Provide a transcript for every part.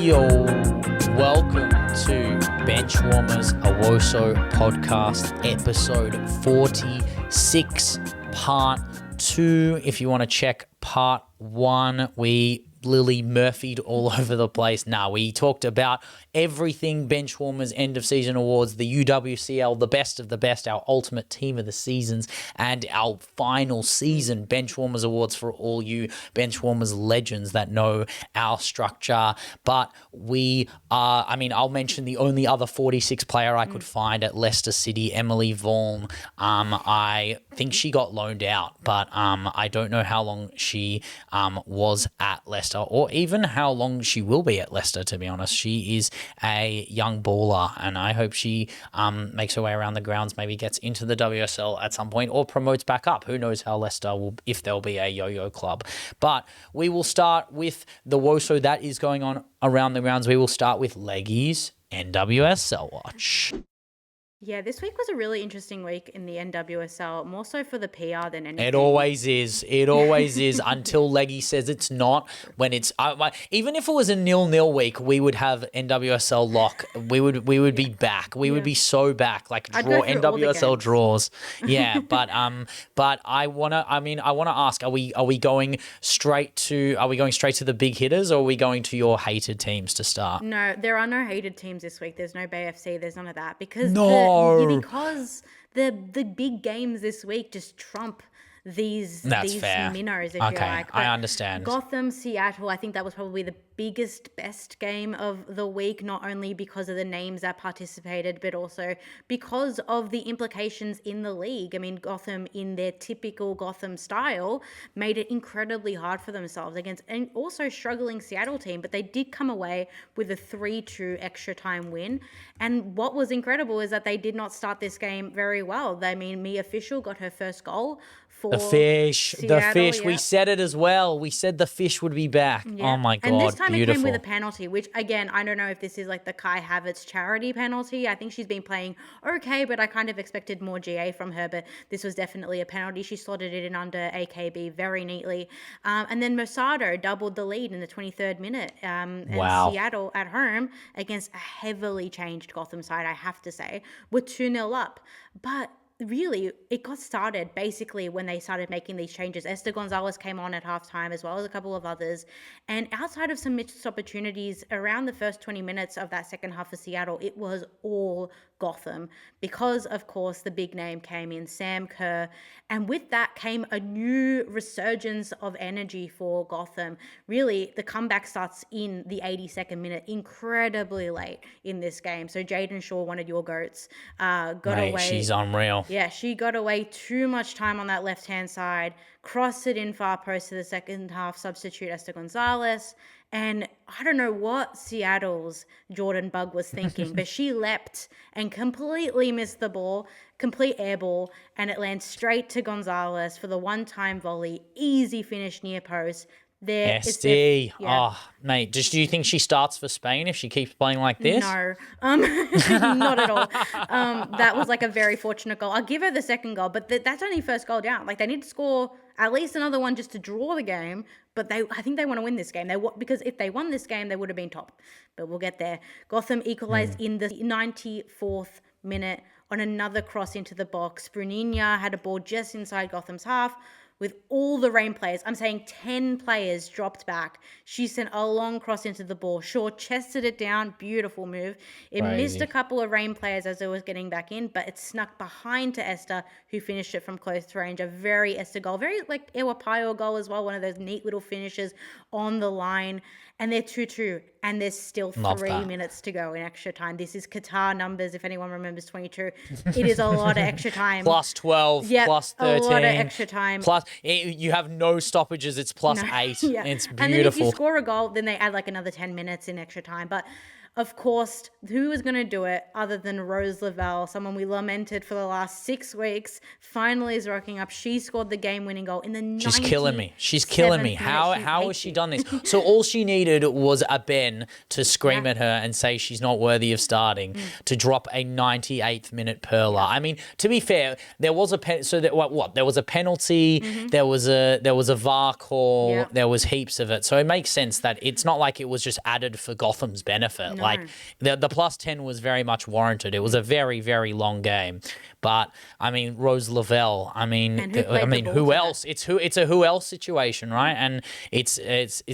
Yo, welcome to Benchwarmers, a WOSO podcast, episode 46, part 2. If you want to check part 1, we Lily Murphy'd all over the place. We talked about everything Benchwarmers end of season awards, the UWCL, the best of the best, our ultimate team of the seasons, and our final season Benchwarmers awards for all you Benchwarmers legends that know our structure. But we are, I'll mention the only other 46 player I could find at Leicester City, Emily Vaughan. I think she got loaned out, but I don't know how long she was at Leicester, or even how long she will be at Leicester, to be honest. She is a young baller, and I hope she makes her way around the grounds, maybe gets into the WSL at some point, or promotes back up. Who knows how Leicester will, if there'll be a yo-yo club. But we will start with the WOSO that is going on around the grounds. We will start with LEGGY'S NWSL Watch. Yeah, this week was a really interesting week in the NWSL, more so for the PR than anything. It always is. It always is until Leggy says it's not. When it's even if it was a 0-0 week, we would have NWSL lock. We would be back. We would be so back. Like draw NWSL draws. Yeah, but I wanna ask: Are we going straight to the big hitters, or are we going to your hated teams to start? No, there are no hated teams this week. There's no Bay FC. There's none of that because because the big games this week just trump these minnows, if you like. But I understand. Gotham, Seattle, I think that was probably the best game of the week, not only because of the names that participated, but also because of the implications in the league. I mean, Gotham, in their typical Gotham style, made it incredibly hard for themselves against an also struggling Seattle team, but they did come away with a 3-2 extra time win. And what was incredible is that they did not start this game very well. I mean, Mia Official got her first goal for the fish. Seattle, We said it as well. We said the fish would be back. Yeah. Oh my God, and this time beautiful. It came with a penalty, which again, I don't know if this is like the Kai Havertz charity penalty. I think she's been playing okay, but I kind of expected more GA from her, but this was definitely a penalty. She slotted it in under AKB very neatly. And then Mosado doubled the lead in the 23rd minute. And Seattle at home against a heavily changed Gotham side, I have to say, were 2-0 up. But really, it got started basically when they started making these changes. Esther Gonzalez came on at halftime, as well as a couple of others. And outside of some missed opportunities, around the first 20 minutes of that second half for Seattle, it was all Gotham because, of course, the big name came in, Sam Kerr. And with that came a new resurgence of energy for Gotham. Really, the comeback starts in the 82nd minute, incredibly late in this game. So Jaden Shaw, one of your goats, got away. She's unreal. Yeah, she got away too much time on that left-hand side, crossed it in far post to the second half substitute Esther Gonzalez. And I don't know what Seattle's Jordan Bug was thinking, but she leapt and completely missed the ball, complete air ball, and it lands straight to Gonzalez for the one-time volley. Easy finish near post. SD. Oh, mate, do you think she starts for Spain if she keeps playing like this? No, not at all. That was like a very fortunate goal. I'll give her the second goal, but that's only first goal down. Like, they need to score at least another one just to draw the game, but I think they want to win this game. Because if they won this game, they would have been top. But we'll get there. Gotham equalized in the 94th minute on another cross into the box. Bruninia had a ball just inside Gotham's half. With all the Rain players, I'm saying 10 players dropped back. She sent a long cross into the ball. Shaw chested it down. Beautiful move. It missed a couple of Rain players as it was getting back in, but it snuck behind to Esther, who finished it from close range. A very Esther goal. Very like Ewa Payo goal as well. One of those neat little finishes on the line. And they're 2-2. And there's still 3 minutes to go in extra time. This is Qatar numbers, if anyone remembers 22. It is a lot of extra time. Plus 12, plus 13. A lot of extra time. Plus, you have no stoppages. It's plus 8. Yeah. It's beautiful. And then if you score a goal, then they add like another 10 minutes in extra time. But Of course, who was going to do it other than Rose Lavelle, someone we lamented for the last 6 weeks, finally is rocking up. She scored the game-winning goal in the 97th She's killing me. She's killing me. How has she done this? So all she needed was a Ben to scream at her and say she's not worthy of starting to drop a 98th minute perler. I mean, to be fair, there was a there was a penalty, there was a VAR call, there was heaps of it. So it makes sense that it's not like it was just added for Gotham's benefit. No. Like the plus 10 was very much warranted. It was a very, very long game. But I mean, Rose Lavelle. I mean, who else? It's a who else situation, right? And it's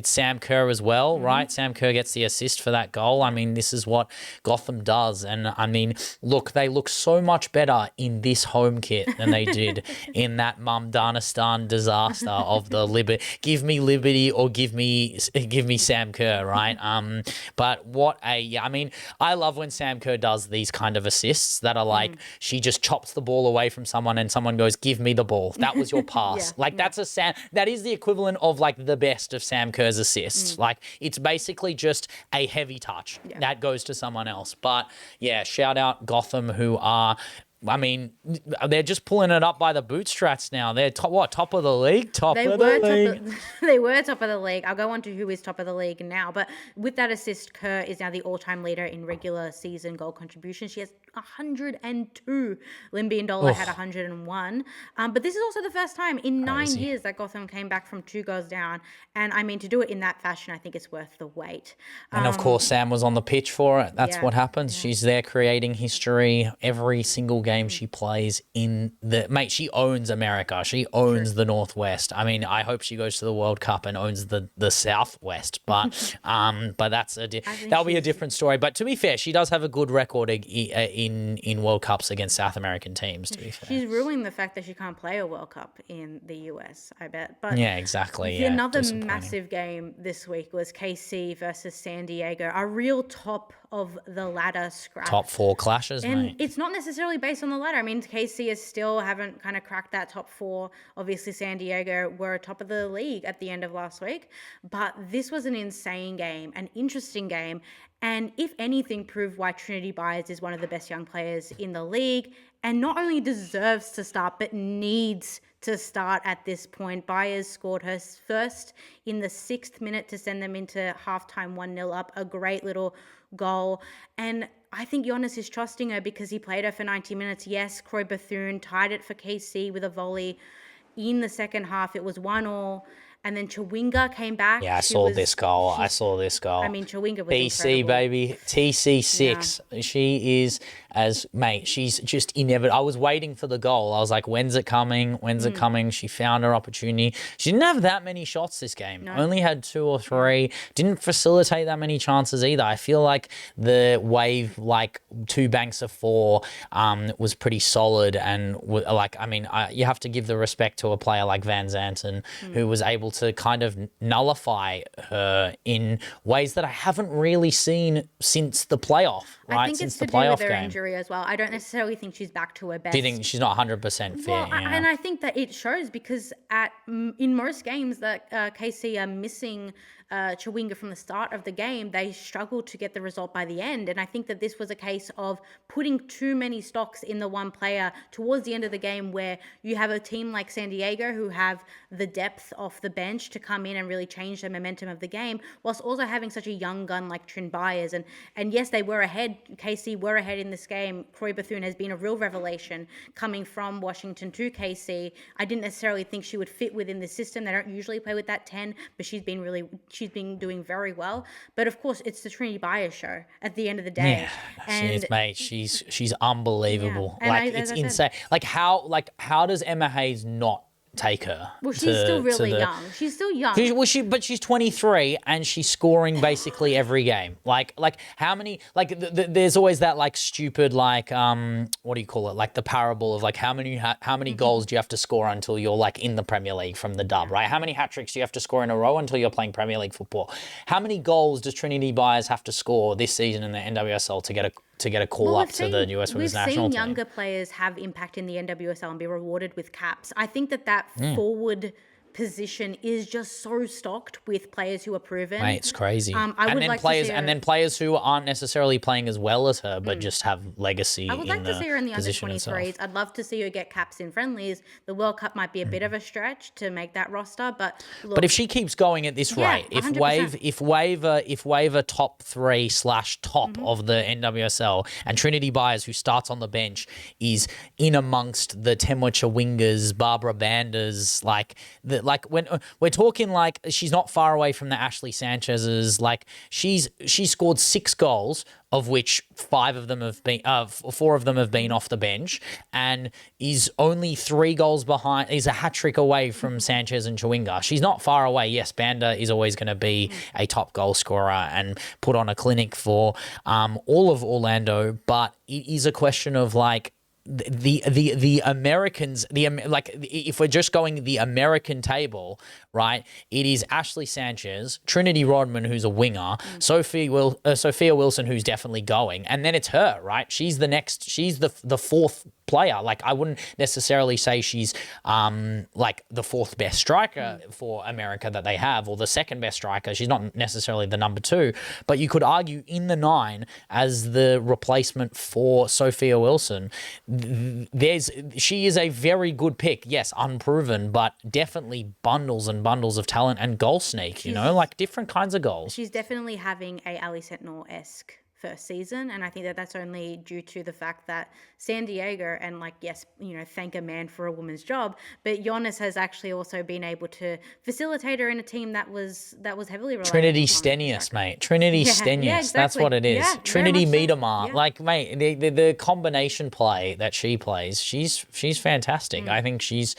Sam Kerr as well, right? Sam Kerr gets the assist for that goal. I mean, this is what Gotham does. And I mean, look, they look so much better in this home kit than they did in that Mumdanistan disaster of the Liberty. Give me Liberty or give me Sam Kerr, right? But I mean, I love when Sam Kerr does these kind of assists that are like she just chops the ball away from someone and someone goes, "Give me the ball. That was your pass." That is the equivalent of like the best of Sam Kerr's assists. Like it's basically just a heavy touch that goes to someone else. But yeah, shout out Gotham, who are, I mean, they're just pulling it up by the bootstraps now. They're top of the league? They were top of the league. I'll go on to who is top of the league now. But with that assist, Kerr is now the all-time leader in regular season goal contribution. She has 102. Limby Ndola had 101. But this is also the first time in 9 years that Gotham came back from 2 goals down. And I mean, to do it in that fashion, I think it's worth the wait. And of course, Sam was on the pitch for it. That's what happens. Yeah. She's there creating history every single game she plays in the... Mate, she owns America. She owns the Northwest. I mean, I hope she goes to the World Cup and owns the Southwest. But that'll be a different story. But to be fair, she does have a good record in World Cups against South American teams, to be fair. She's ruining the fact that she can't play a World Cup in the US, I bet. But yeah, exactly. Another massive game this week was KC versus San Diego, a real top of the ladder scrap. Top 4 clashes, and mate. It's not necessarily based on the ladder. I mean, KC haven't kind of cracked that top 4. Obviously, San Diego were top of the league at the end of last week. But this was an insane game, an interesting game. And if anything, proved why Trinity Byars is one of the best young players in the league and not only deserves to start, but needs to start at this point. Byars scored her first in the 6th minute to send them into halftime 1-0 up. A great little goal. And I think Giannis is trusting her because he played her for 90 minutes. Yes, Croy Bethune tied it for KC with a volley in the second half. It was 1-1. And then Chawinga came back. Yeah, I saw this goal. I mean, Chawinga was BC, incredible. Baby. TC6. Yeah. She is she's just inevitable. I was waiting for the goal. I was like, when's it coming? When's it coming? She found her opportunity. She didn't have that many shots this game. No. Only had 2 or 3. Didn't facilitate that many chances either. I feel like the wave, like 2 banks of 4, was pretty solid. And you have to give the respect to a player like Van Zanten, who was able to kind of nullify her in ways that I haven't really seen since the playoff, right? I think since it's to do with her injury as well. I don't necessarily think she's back to her best. Do you think she's not 100% fit? Well, and I think that it shows because in most games that KC are missing Chawinga from the start of the game, they struggle to get the result by the end. And I think that this was a case of putting too many stocks in the one player towards the end of the game, where you have a team like San Diego who have the depth off the bench to come in and really change the momentum of the game, whilst also having such a young gun like Trin Byars. And yes, they were ahead. KC were ahead in this game. Croy Bethune has been a real revelation coming from Washington to KC. I didn't necessarily think she would fit within the system. They don't usually play with that 10, but she's been doing very well. But of course, it's the Trinity Byars show at the end of the day. Yeah, she is, mate. She's unbelievable. Yeah. It's insane. How does Emma Hayes not take her? Well, she's still really young. She's still young. But she's 23 and she's scoring basically every game. Like how many? There's always that stupid what do you call it? Like the parable of how many goals do you have to score until you're in the Premier League from the dub, right? How many hat tricks do you have to score in a row until you're playing Premier League football? How many goals does Trinity Byars have to score this season in the NWSL to get a call up to the US Women's National Team? We've seen younger players have impact in the NWSL and be rewarded with caps. I think that forward position is just so stocked with players who are proven. Mate, it's crazy. I and would then like players to see her, and then players who aren't necessarily playing as well as her, but just have legacy I would like to see her in the under position itself. 23s. I'd love to see her get caps in friendlies. The World Cup might be a bit of a stretch to make that roster, but look, But if she keeps going at this rate, if 100%. Wave are top 3/top of the NWSL, and Trinity Byars, who starts on the bench, is in amongst the Temwa Chawingas, Barbara Bandas, when we're talking, like, she's not far away from the Ashley Sanchez's. Like, she scored 6 goals, of which 4 of them have been off the bench, and is only 3 goals behind. Is a hat trick away from Sanchez and Chawinga. She's not far away. Yes, Banda is always going to be a top goal scorer and put on a clinic for all of Orlando, but it is a question of, like, the Americans, if we're just going the American table, right, it is Ashley Sanchez, Trinity Rodman, who's a winger, Sophia Wilson, who's definitely going, and then it's her, right? She's the fourth player. Like, I wouldn't necessarily say she's like the 4th best striker for America that they have, or the 2nd best striker. She's not necessarily the number 2, but you could argue in the 9 as the replacement for Sophia Wilson. She is a very good pick. Yes, unproven, but definitely bundles and bundles of talent and goal sneak, like different kinds of goals. She's definitely having a Ali Sentinel-esque first season, and I think that that's only due to the fact that San Diego, and, like, yes, thank a man for a woman's job, but Giannis has actually also been able to facilitate her in a team that was heavily reliant Trinity on Stenius, mate. Trinity Stenius. Yeah, That's exactly. what it is. Yeah, Trinity very much so. Miedemar. Yeah. Like, mate, the combination play that she plays, she's fantastic. I think she's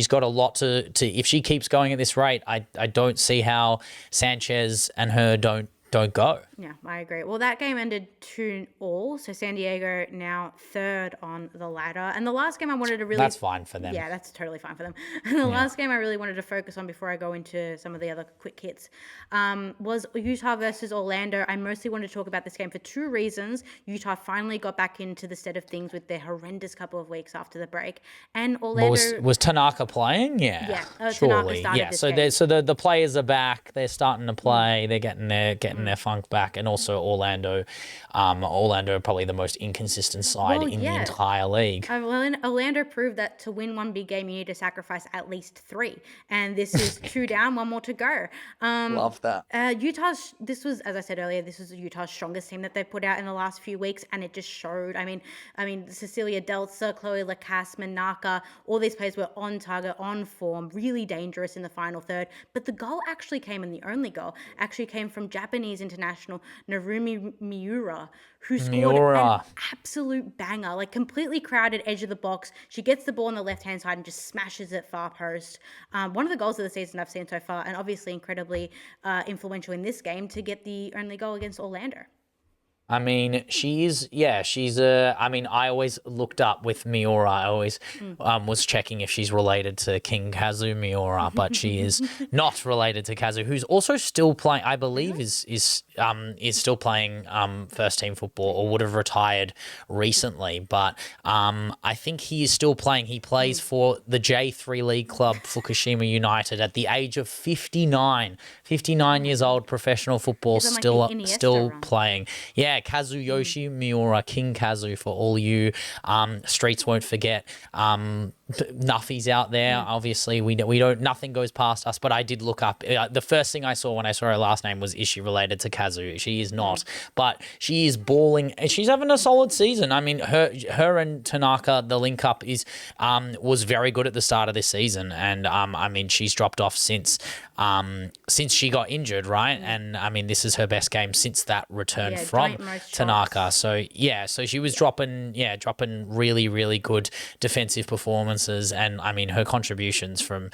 got a lot to if she keeps going at this rate, I don't see how Sanchez and her don't go. Yeah, I agree. Well, that game ended 2-2, so San Diego now 3rd on the ladder. And the last game I wanted to really... That's fine for them. Yeah, that's totally fine for them. And the last game I really wanted to focus on before I go into some of the other quick hits was Utah versus Orlando. I mostly wanted to talk about this game for 2 reasons. Utah finally got back into the stead of things with their horrendous couple of weeks after the break. And Orlando... Was Tanaka playing? Yeah. Yeah, surely. Tanaka started this game. The players are back. They're starting to play. They're getting their funk back. And also Orlando are probably the most inconsistent side in the entire league. Orlando proved that to win one big game, you need to sacrifice at least 3. And this is 2 down, 1 more to go. Love that. This was, as I said earlier, this was Utah's strongest team that they put out in the last few weeks, and it just showed. I mean, Cecilia Deltza, Chloe Lacasse, Tanaka, all these players were on target, on form, really dangerous in the final third. But the goal actually came, and the only goal actually came from Japanese international Narumi Miura, who scored an absolute banger, like completely crowded edge of the box. She gets the ball on the left-hand side and just smashes it far post. One of the goals of the season I've seen so far, and obviously incredibly influential in this game to get the only goal against Orlando. I mean, I always looked up with Miura. I always was checking if she's related to King Kazu Miura, but she is not related to Kazu, who's also still playing, I believe is still playing first team football, or would have retired recently. But I think he is still playing. He plays for the J3 League club, Fukushima United, at the age of 59 years old, professional football, still playing. Yeah, Kazuyoshi Miura, King Kazu for all you streets won't forget. Nuffies out there, obviously we don't, nothing goes past us, but I did look up, the first thing I saw when I saw her last name was, is she related to Kazu? She is not, but she is balling and she's having a solid season. I mean, her and Tanaka, the link up was very good at the start of this season, and I mean, she's dropped off since she got injured, right? And I mean, this is her best game since that return from Tanaka. So she was dropping really, really good defensive performances, and I mean, her contributions from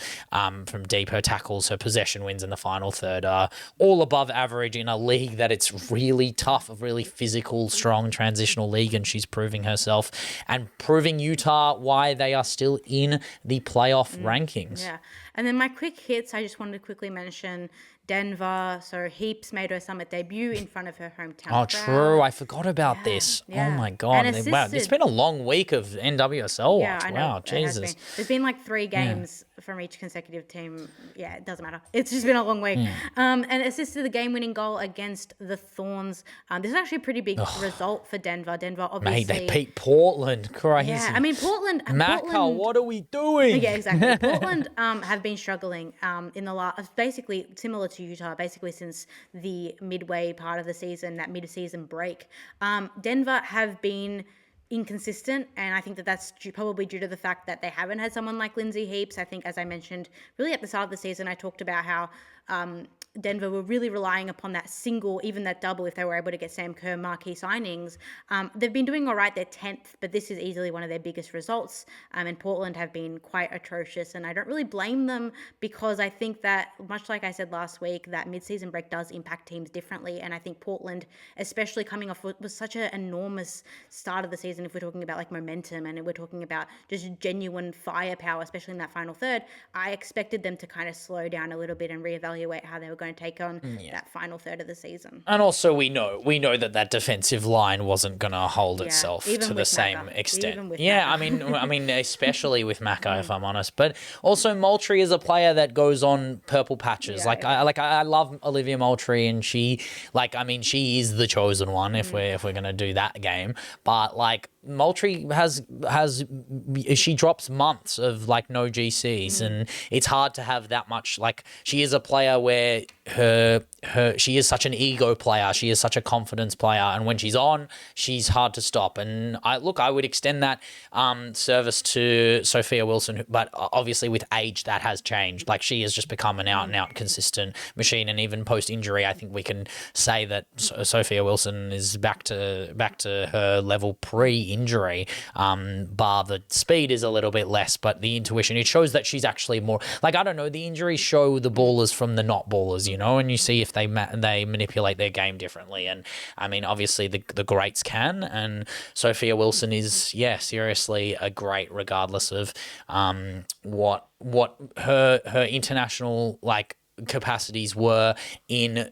deep, her tackles, her possession wins in the final third are all above average in a league that it's really tough, a really physical, strong transitional league, and she's proving herself and proving Utah why they are still in the playoff rankings. Yeah. And then my quick hits, I just wanted to quickly mention Denver. So Heaps made her summit debut in front of her hometown crowd. True. I forgot about this. Yeah. Oh, my God. Wow. It's been a long week of NWSL watch. I know. Wow, Jesus. There's been like 3 games from each consecutive team. Yeah, it doesn't matter. It's just been a long week. And assisted the game-winning goal against the Thorns. This is actually a pretty big result for Denver. Denver, obviously. Mate, they beat Portland. Crazy. Yeah, I mean, Portland. What are we doing? Yeah, exactly. Portland have been struggling in the last, basically similar to Utah, basically since the midway part of the season, that mid-season break. Denver have been inconsistent, and I think that that's probably due to the fact that they haven't had someone like Lindsay Heaps. I think, as I mentioned, really at the start of the season, I talked about how Denver were really relying upon that single, even that double, if they were able to get Sam Kerr marquee signings. They've been doing all right. They're 10th, but this is easily one of their biggest results. And Portland have been quite atrocious, and I don't really blame them because I think that, much like I said last week, that mid-season break does impact teams differently. And I think Portland, especially coming off what was such an enormous start of the season, if we're talking about like momentum and we're talking about just genuine firepower, especially in that final third, I expected them to kind of slow down a little bit and reevaluate how they were going to take on that final third of the season. And also we know that defensive line wasn't going to hold itself to the same extent. I mean, especially with Macca, if I'm honest. But also Moultrie is a player that goes on purple patches. I love Olivia Moultrie, and she is the chosen one if we're going to do that game. But like Moultrie she drops months of like no GCs, and it's hard to have that much. Like, she is a player where she is such an ego player, she is such a confidence player, and when she's on, she's hard to stop. And I would extend that service to Sophia Wilson, but obviously with age that has changed. Like, she has just become an out and out consistent machine, and even post injury, I think we can say that Sophia Wilson is back to her level pre-injury. Bar the speed is a little bit less, but the intuition, it shows that she's actually more like, I don't know, the injuries show the ballers from the not ballers, you know, and you see if they manipulate their game differently. And I mean, obviously the greats can, and Sophia Wilson is seriously a great, regardless of what her international like capacities were in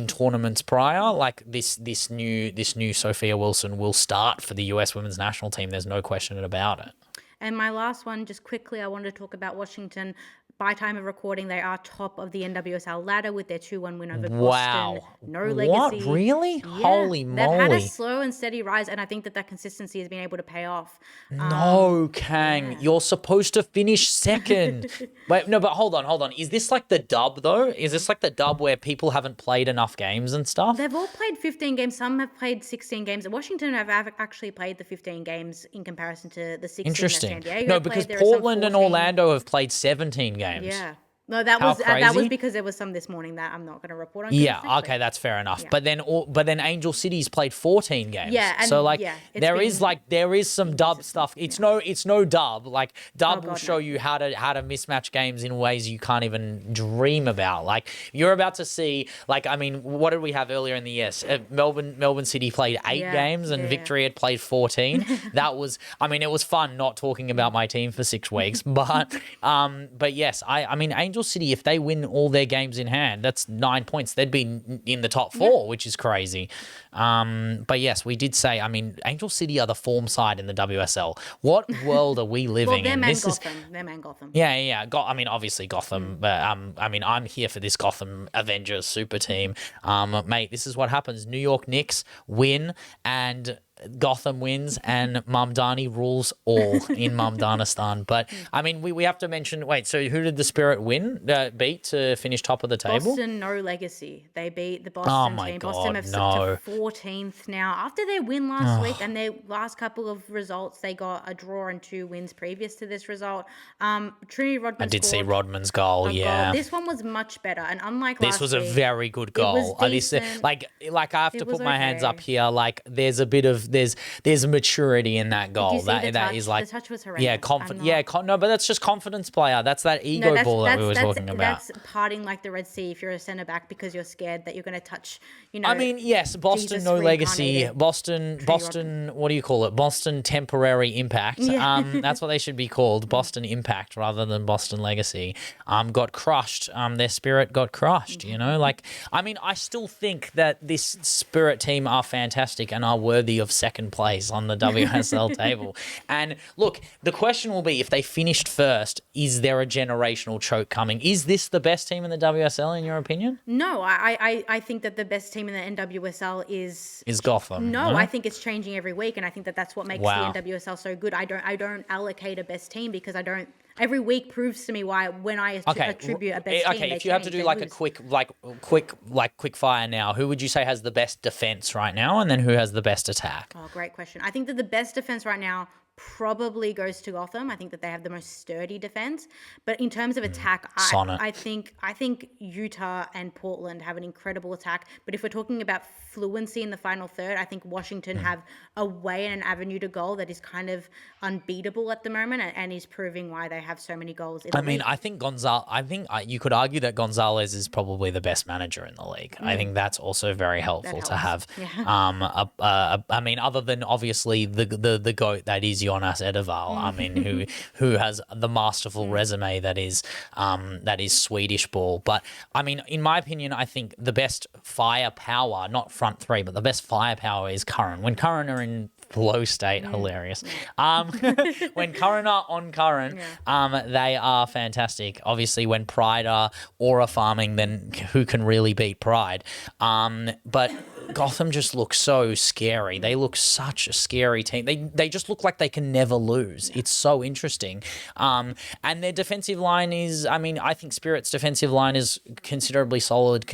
tournaments prior. Like this new Sophia Wilson will start for the US women's national team. There's no question about it. And my last one, just quickly, I wanted to talk about Washington. By time of recording, they are top of the NWSL ladder with their 2-1 win over Boston. No legacy. What? Really? Yeah. Holy moly. They've had a slow and steady rise, and I think that consistency has been able to pay off. No, Kang. You're supposed to finish second. Wait, no, but hold on. Is this like the dub, though? Is this like the dub where people haven't played enough games and stuff? They've all played 15 games. Some have played 16 games. Washington have actually played the 15 games in comparison to the 16 that San Diego No, because played. Portland and Orlando have played 17 games. Yeah. No, that was because there was some this morning that I'm not going to report on. Yeah, okay, that's fair enough. Yeah. But then Angel City's played 14 games. Yeah, and so there is some dub stuff. It's no dub. Like, dub will show you how to mismatch games in ways you can't even dream about. Like, you're about to see, like, I mean, what did we have earlier in the year? Melbourne City played 8 games and Victory had played 14. That was, I mean, it was fun not talking about my team for 6 weeks, but yes, I mean, Angel City, if they win all their games in hand, that's 9 points. They'd be in the top 4, which is crazy. But yes, we did say, I mean, Angel City are the form side in the WSL. What world are we living in? They're man Gotham. Yeah. I mean, obviously Gotham, but I mean, I'm here for this Gotham Avengers super team. Mate, this is what happens. New York Knicks win, and Gotham wins, and Mamdani rules all in Mamdanistan. But I mean, we have to mention. Wait, so who did the Spirit beat to finish top of the table? Boston, no legacy. They beat the Boston team. God, Boston have slipped to 14th now after their win last week, and their last couple of results. They got a draw and 2 wins previous to this result. Trinity Rodman. I did see Rodman's goal. Yeah, this one was much better, and unlike this was a very good goal. Like I have to put my hands up here. Like, there's a bit of there's maturity in that goal. That is like, the touch was horrendous. Yeah, confident. No, but that's just confidence player. That's that ego ball that we were talking about. That's parting like the Red Sea if you're a centre back because you're scared that you're going to touch. I mean, yes, Boston no legacy. Boston. What do you call it? Boston temporary impact. Yeah. That's what they should be called. Boston Impact rather than Boston Legacy. Got crushed. Their Spirit got crushed. Like, I mean, I still think that this Spirit team are fantastic and are worthy of second place on the WSL table. And look, the question will be, if they finished first, is there a generational choke coming? Is this the best team in the WSL in your opinion? No, I think that the best team in the NWSL is Gotham. No, I think it's changing every week, and I think that that's what makes Wow. the NWSL so good. I don't allocate a best team because I don't. Every week proves to me why when I attribute a best team. Okay, if you have to do like a quick fire now, who would you say has the best defense right now, and then who has the best attack? Oh, great question. I think that the best defense right now probably goes to Gotham. I think that they have the most sturdy defense. But in terms of attack, I think Utah and Portland have an incredible attack. But if we're talking about fluency in the final third, I think Washington have a way and an avenue to goal that is kind of unbeatable at the moment, and is proving why they have so many goals in the league. I think you could argue that Gonzalez is probably the best manager in the league. I think that's also very helpful to have. Yeah. Other than obviously the GOAT that is Jonas Edeval, who has the masterful resume that is Swedish ball. But I mean, in my opinion, I think the best firepower, not front three, but the best firepower is Curran. When Curran are in flow state, hilarious. When Curran are on Curran, they are fantastic. Obviously, when Pride are aura farming, then who can really beat Pride? But Gotham just looks so scary. They look such a scary team. They just look like they can never lose. It's so interesting. And their defensive line is, I think Spirit's defensive line is considerably solid,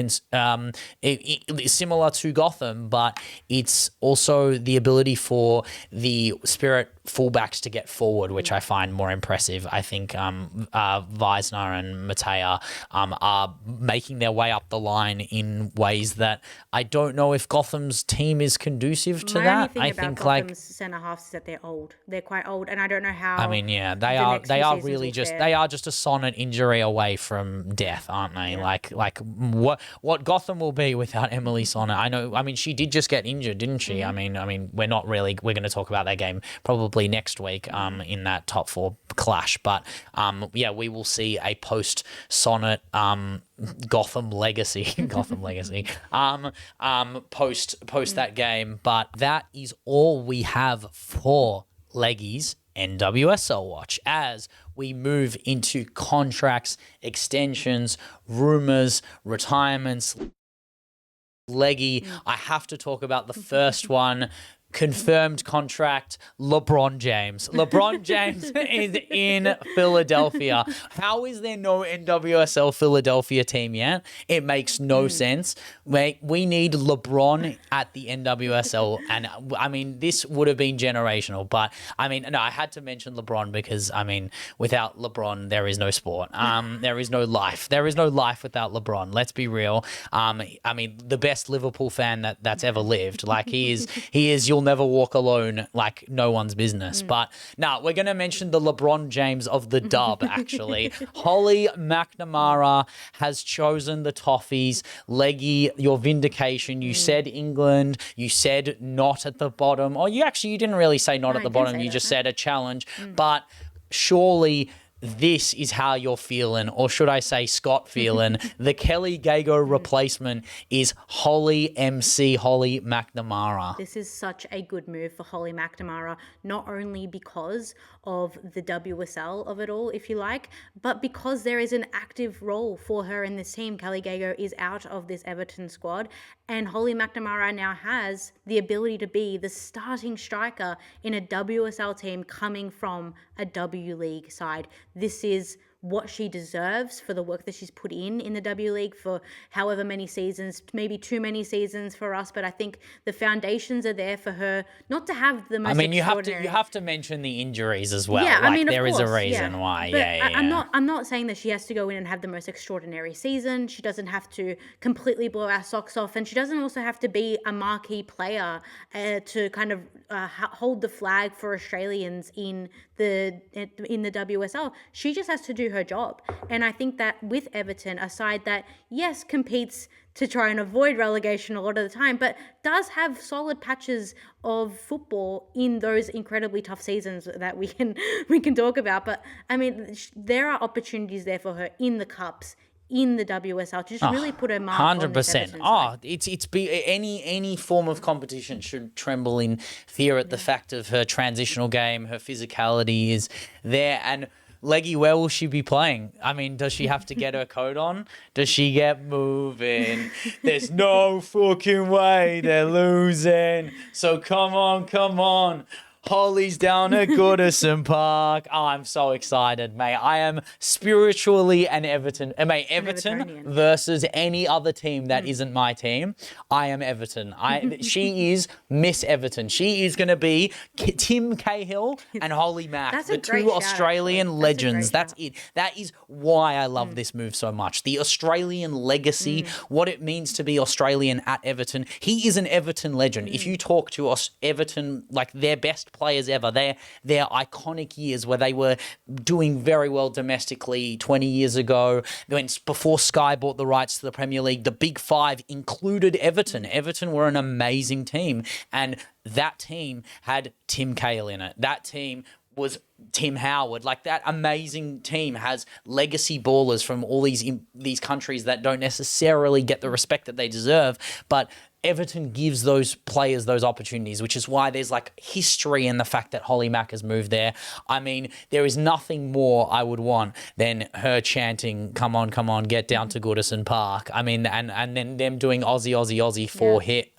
similar to Gotham, but it's also the ability for the Spirit fullbacks to get forward, which I find more impressive. I think Weisner and Matea are making their way up the line in ways that I don't know if Gotham's team is conducive to that. I think Gotham's centre halves is that they're old. They're quite old, and I don't know how. They are really just a Sonnet injury away from death, aren't they? Yeah. What Gotham will be without Emily Sonnet. I know. She did just get injured, didn't she? We're going to talk about that game probably next week in that top four clash, but we will see a post Sonnet Gotham legacy post that game. But that is all we have for Leggy's NWSL Watch as we move into contracts, extensions, rumors, retirements. Leggy, I have to talk about the first one. Confirmed contract, LeBron James. LeBron James is in Philadelphia. How is there no NWSL Philadelphia team yet? It makes no sense. We need LeBron at the NWSL. And this would have been generational. But I had to mention LeBron because, without LeBron, there is no sport. There is no life. There is no life without LeBron. Let's be real. The best Liverpool fan that's ever lived. Like he is, you'll never walk alone like no one's business. But we're going to mention the LeBron James of the dub, actually. Holly McNamara has chosen the Toffees. Leggy, your vindication. You said England. You said not at the bottom. Or you didn't really say not at the bottom. You just said a challenge. But surely this is how you're feeling, or should I say Scott feeling. The Kelly Gago replacement is Holly McNamara. This is such a good move for Holly McNamara, not only because of the WSL of it all, if you like, but because there is an active role for her in this team. Kelly Gago is out of this Everton squad, and Holly McNamara now has the ability to be the starting striker in a WSL team coming from a W League side. This is what she deserves for the work that she's put in the W League for however many seasons, maybe too many seasons for us, but I think the foundations are there for her not to have the most you have to mention the injuries as well. Yeah, there is a reason why. But I'm not saying that she has to go in and have the most extraordinary season. She doesn't have to completely blow our socks off, and she doesn't also have to be a marquee player to kind of hold the flag for Australians in the WSL. She just has to do her job. And I think that with Everton, a side that, yes, competes to try and avoid relegation a lot of the time, but does have solid patches of football in those incredibly tough seasons that we can talk about. But there are opportunities there for her in the cups, in the WSL to just really put a mark on this 100%. Everton side. It's any form of competition should tremble in fear at the fact of her transitional game. Her physicality is there. And Leggy, where will she be playing? I mean, does she have to get her coat on? Does she get moving? There's no fucking way they're losing. So come on. Holly's down at Goodison Park. Oh, I'm so excited, mate. I am spiritually an Everton. Everton Evertonian. versus any other team that isn't my team. I am Everton. She is Miss Everton. She is going to be Tim Cahill and Holly Mack, That's the a great two shout, Australian actually. That's a great legends. That's shout. it. That is why I love this move so much. The Australian legacy, what it means to be Australian at Everton. He is an Everton legend. If you talk to us, Everton, like their best players ever, their iconic years where they were doing very well domestically 20 years ago, before Sky bought the rights to the Premier League, the Big Five included Everton. Everton were an amazing team, and that team had Tim Cahill in it. That team was Tim Howard. Like, that amazing team has legacy ballers from all these countries that don't necessarily get the respect that they deserve, but Everton gives those players those opportunities, which is why there's like history in the fact that Holly Mack has moved there. I mean, there is nothing more I would want than her chanting, come on, get down to Goodison Park. I mean, and then them doing Aussie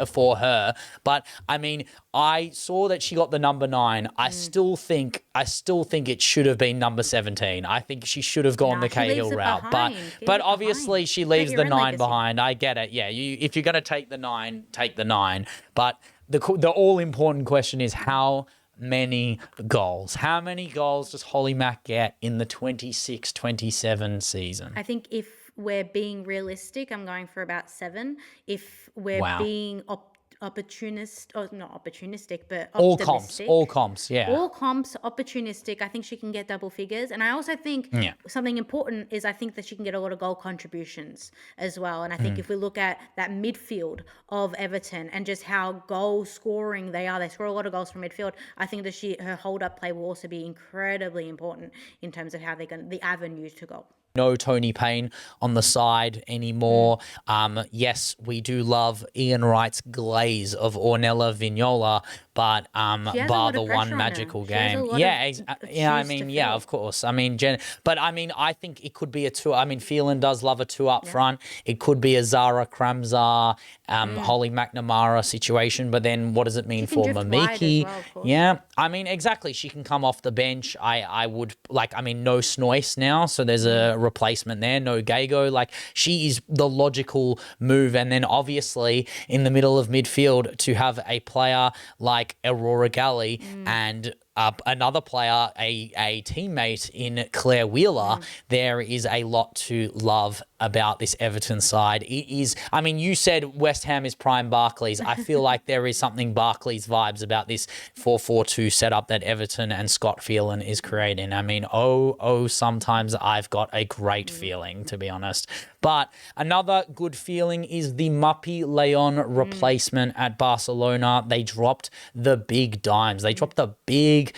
for her. But I mean, I saw that she got the number 9. I still think it should have been number 17. I think she should have gone the Cahill route. But obviously she leaves the 9 behind. I get it. Yeah, if you're going to take the 9, take the 9. But the all-important question is how many goals? How many goals does Holly Mack get in the 26-27 season? I think if we're being realistic, I'm going for about 7. If we're being opportunistic, but all optimistic. comps, yeah. All comps, opportunistic. I think she can get double figures. And I also think something important is I think that she can get a lot of goal contributions as well. And I think if we look at that midfield of Everton and just how goal scoring they score a lot of goals from midfield. I think that her hold-up play will also be incredibly important in terms of how the avenues to goal. No Tony Payne on the side anymore. Yes, we do love Ian Wright's glaze of Ornella Vignola, but bar the one magical game. Of course. I mean, but I mean, I think it could be a 2. I mean, Phelan does love a 2 up front. It could be a Zara Kramzar, Holly McNamara situation, but then what does it mean for Mamiki? Well, I mean, exactly. She can come off the bench. I would no Snoyce now, so there's a replacement there. No Gago. Like, she is the logical move. And then obviously in the middle of midfield to have a player like Aurora Galley and another player, a teammate in Claire Wheeler, there is a lot to love about this Everton side. It is, I mean, you said West Ham is prime Barclays. I feel like there is something Barclays vibes about this 4-4-2 setup that Everton and Scott Phelan is creating. I mean, sometimes I've got a great feeling, to be honest. But another good feeling is the Muppy Leon replacement at Barcelona. They dropped the big dimes. They dropped the big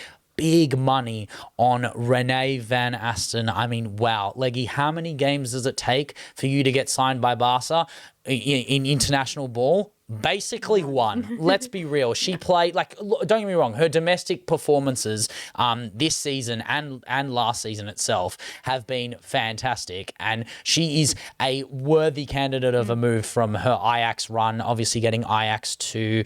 money on Renee Van Asten. I mean, wow. Leggy, how many games does it take for you to get signed by Barca in international ball? Basically 1. Let's be real. She played, don't get me wrong, her domestic performances this season and last season itself have been fantastic, and she is a worthy candidate of a move from her Ajax run, obviously getting Ajax to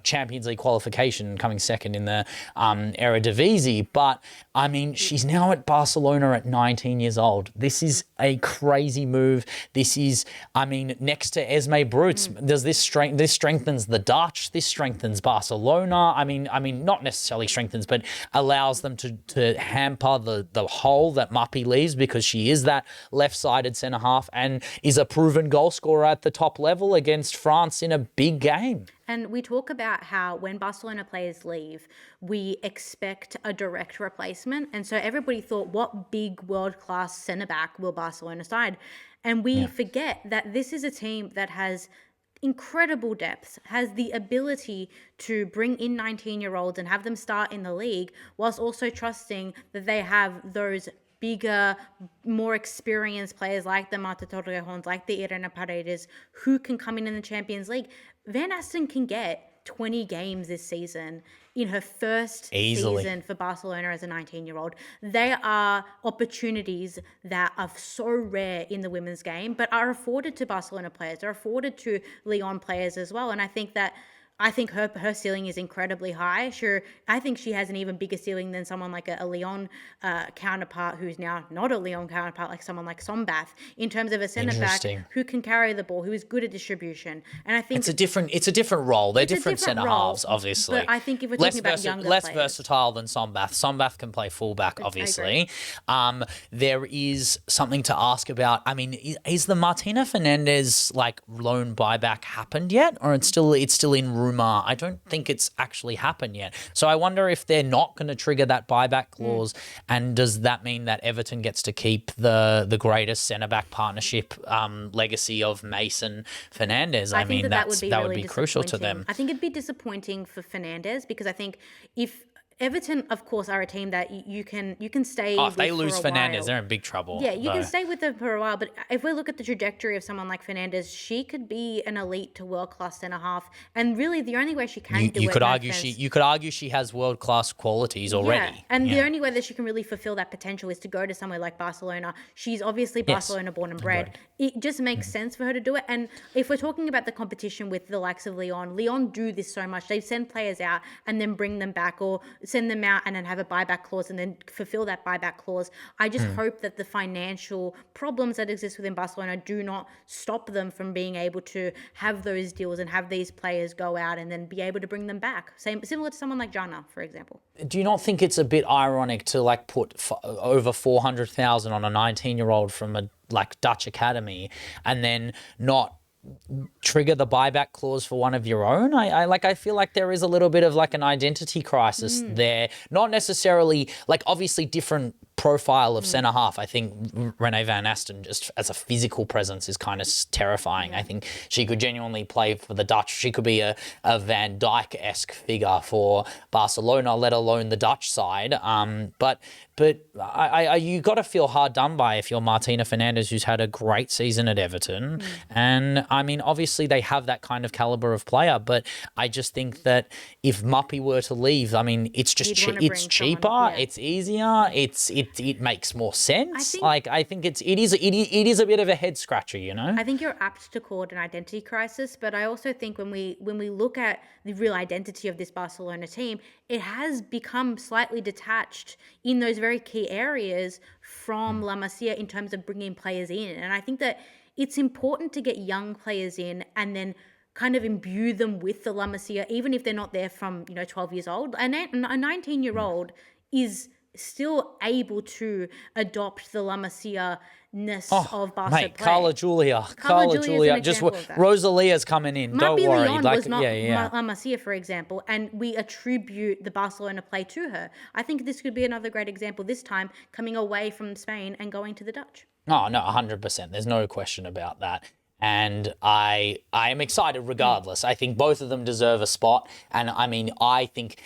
Champions League qualification, coming second in the Eredivisie. But I mean, she's now at Barcelona at 19 years old. This is a crazy move. This is, I mean, next to Esme Brutes, does this strengthens the Dutch? This strengthens Barcelona. I mean, not necessarily strengthens, but allows them to hamper the hole that Muppy leaves, because she is that left-sided centre half and is a proven goal scorer at the top level against France in a big game. And we talk about how when Barcelona players leave, we expect a direct replacement. And so everybody thought, what big world-class centre-back will Barcelona side? And we forget that this is a team that has incredible depth, has the ability to bring in 19-year-olds and have them start in the league, whilst also trusting that they have those bigger, more experienced players like the Marta Torrejons, like the Irene Paredes, who can come in the Champions League. Van Asten can get 20 games this season in her first season for Barcelona as a 19-year-old. They are opportunities that are so rare in the women's game, but are afforded to Barcelona players. They're afforded to Lyon players as well. And I think her ceiling is incredibly high. Sure, I think she has an even bigger ceiling than someone like a Lyon counterpart, who's now not a Lyon counterpart, like someone like Sombath, in terms of a centre back who can carry the ball, who is good at distribution. And I think it's a different role. They're different centre halves, obviously. But I think if we're talking about younger less players, versatile than Sombath. Sombath can play fullback, obviously. There is something to ask about. I mean, is the Martina Fernandez like loan buyback happened yet, or it's still in rumor? I don't think it's actually happened yet. So I wonder if they're not going to trigger that buyback clause, and does that mean that Everton gets to keep the greatest centre-back partnership legacy of Mason Fernandez? I mean, that would be crucial to them. I think it'd be disappointing for Fernandez, because I think if Everton, of course, are a team that you can stay with. If they lose for a Fernandez, while. they're in big trouble. Yeah, you can stay with them for a while, but if we look at the trajectory of someone like Fernandez, she could be an elite to world class centre half, and really the only way she can do it. You could argue she has world class qualities already. Yeah, and the only way that she can really fulfill that potential is to go to somewhere like Barcelona. She's obviously Barcelona born and bred. It just makes sense for her to do it. And if we're talking about the competition with the likes of Lyon do this so much. They send players out and then bring them back, or send them out and then have a buyback clause and then fulfill that buyback clause. I just hope that the financial problems that exist within Barcelona do not stop them from being able to have those deals and have these players go out and then be able to bring them back. Similar to someone like Jana, for example. Do you not think it's a bit ironic to like put over 400,000 on a 19-year-old from a Dutch academy and then not trigger the buyback clause for one of your own? I feel like there is a little bit of like an identity crisis there. Not necessarily, like, obviously different profile of centre half. I think Renee Van Asten, just as a physical presence, is kind of terrifying. I think she could genuinely play for the Dutch. She could be a Van Dijk-esque figure for Barcelona, let alone the Dutch side. But you got to feel hard done by if you're Martina Fernandez, who's had a great season at Everton. And I mean, obviously they have that kind of caliber of player, but I just think that if Muppy were to leave, I mean, it's just it's cheaper, it's easier, it makes more sense. I think it is a bit of a head scratcher, you know. I think you're apt to call it an identity crisis, but I also think when we look at the real identity of this Barcelona team, it has become slightly detached in those very key areas from La Masia in terms of bringing players in. And I think that it's important to get young players in and then kind of imbue them with the La Masia, even if they're not there from 12 years old. A 19-year-old is still able to adopt the La Masia-ness of Barca play. Carla Julia, just Rosalia's coming in. Don't worry. Leon was not La Masia, for example, and we attribute the Barcelona play to her. I think this could be another great example, this time coming away from Spain and going to the Dutch. Oh, no, 100%. There's no question about that. And I am excited regardless. I think both of them deserve a spot. And I mean, I think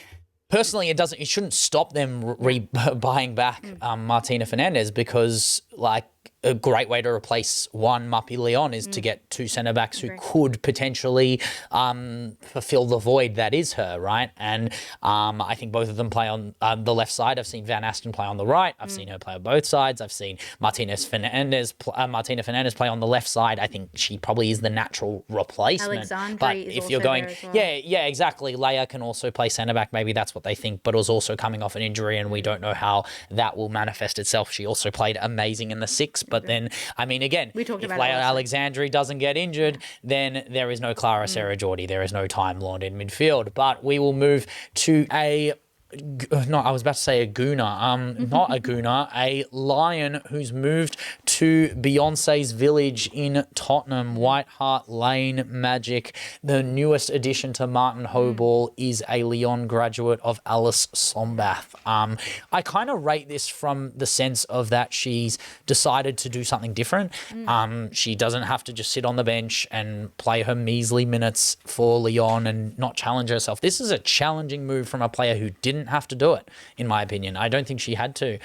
personally, it shouldn't stop them buying back Martina Fernandez, because like a great way to replace one Muppy Leon is to get two centre-backs who could potentially fulfill the void that is her, right? And I think both of them play on the left side. I've seen Van Asten play on the right. I've seen her play on both sides. I've seen Martina Fernandez play on the left side. I think she probably is the natural replacement. But if you're going, yeah, exactly. Leia can also play centre-back. Maybe that's what they think, but was also coming off an injury, and we don't know how that will manifest itself. She also played amazing in the six, but then, I mean, again, if Leia Alexandri doesn't get injured, then there is no Clara Sarah Geordie. There is no Time Lord in midfield. But we will move to a Lion who's moved to Beyonce's Village in Tottenham. White Hart Lane Magic. The newest addition to Martin Hoball is a Lyon graduate of Alice Sombath. I kind of rate this from the sense of that she's decided to do something different. She doesn't have to just sit on the bench and play her measly minutes for Lyon and not challenge herself. This is a challenging move from a player who didn't have to do it, in my opinion. I don't think she had to.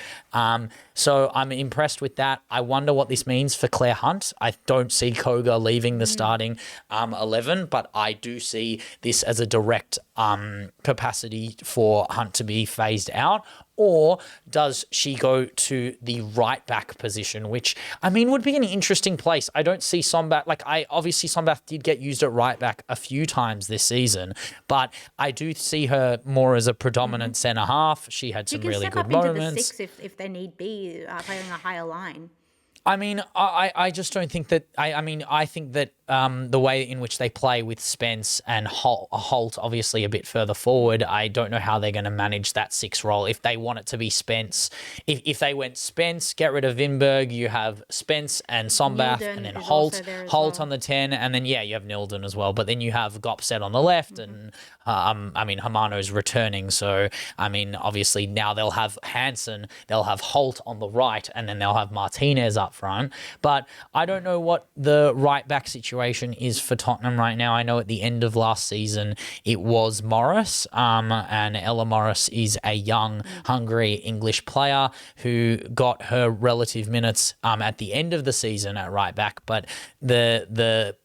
So I'm impressed with that. I wonder what this means for Claire Hunt. I don't see Koga leaving the starting 11, but I do see this as a direct capacity for Hunt to be phased out. Or does she go to the right back position, which, I mean, would be an interesting place. I don't see Sombath, obviously Sombath did get used at right back a few times this season, but I do see her more as a predominant centre half. She had some really good moments. Into the six if they need be, playing a higher line. I mean, I just don't think that. I think that the way in which they play with Spence and Holt, obviously a bit further forward, I don't know how they're going to manage that 6 role. If they want it to be Spence, if they went Spence, get rid of Vinberg, you have Spence and Sombath, and then Holt on the 10, and then you have Nilden as well. But then you have Gopset on the left, and Hamano's returning. So obviously now they'll have Hansen, they'll have Holt on the right, and then they'll have Martinez up front. But I don't know what the right back situation is for Tottenham right now. I know at the end of last season it was Morris, and Ella Morris is a young, hungry English player who got her relative minutes at the end of the season at right back. But the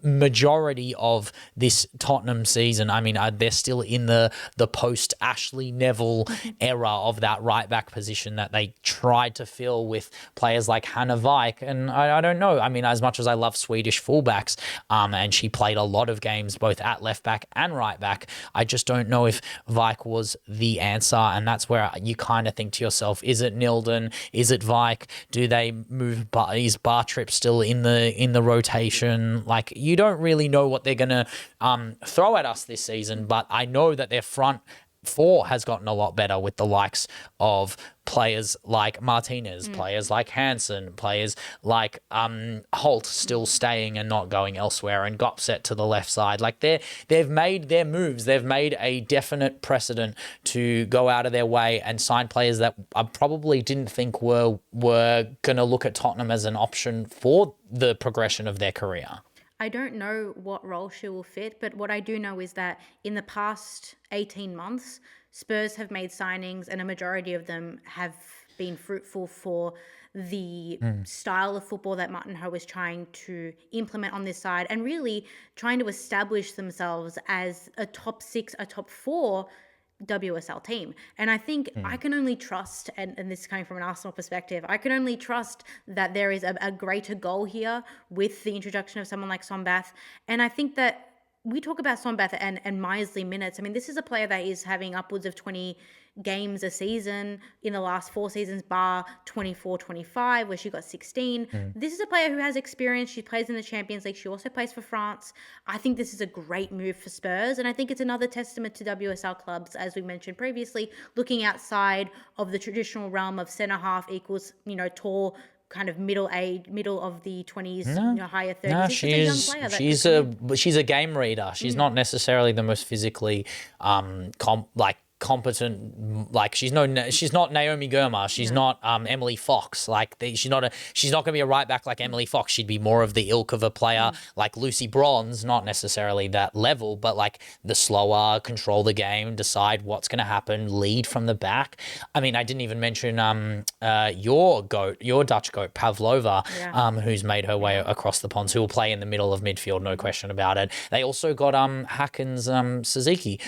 majority of this Tottenham season, they're still in the post Ashley Neville era of that right back position that they tried to fill with players like Hannah Vike. And I don't know. As much as I love Swedish fullbacks, and she played a lot of games both at left back and right back, I just don't know if Vike was the answer. And that's where you kind of think to yourself, is it Nilden? Is it Vike? Do they move? Is Bartrip still in the rotation? You don't really know what they're going to throw at us this season, but I know that their front 4 has gotten a lot better with the likes of players like Martinez, players like Hansen, players like Holt still staying and not going elsewhere, and Gopset to the left side. They've made their moves. They've made a definite precedent to go out of their way and sign players that I probably didn't think were going to look at Tottenham as an option for the progression of their career. I don't know what role she will fit, but what I do know is that in the past 18 months, Spurs have made signings, and a majority of them have been fruitful for the style of football that Martin Ho is trying to implement on this side, and really trying to establish themselves as a top 6, a top 4 WSL team. And I think I can only trust, and this is coming from an Arsenal perspective, I can only trust that there is a greater goal here with the introduction of someone like Sombath. And I think that we talk about Sombath and miserly minutes. This is a player that is having upwards of 20 games a season in the last 4 seasons, bar 24-25, where she got 16. This is a player who has experience. She plays in the Champions League. She also plays for France. I think this is a great move for Spurs, and I think it's another testament to WSL clubs, as we mentioned previously, looking outside of the traditional realm of centre half equals, tall, kind of middle of the 20s, higher 30s. She's a game reader. She's not necessarily the most physically competent. She's not Naomi Girma. She's not Emily Fox. She's not going to be a right back like Emily Fox. She'd be more of the ilk of a player like Lucy Bronze, not necessarily that level, but the slower, control the game, decide what's going to happen, lead from the back. I didn't even mention your Dutch goat, Pavlova, who's made her way across the ponds, who will play in the middle of midfield, no question about it. They also got Hackens Suzuki,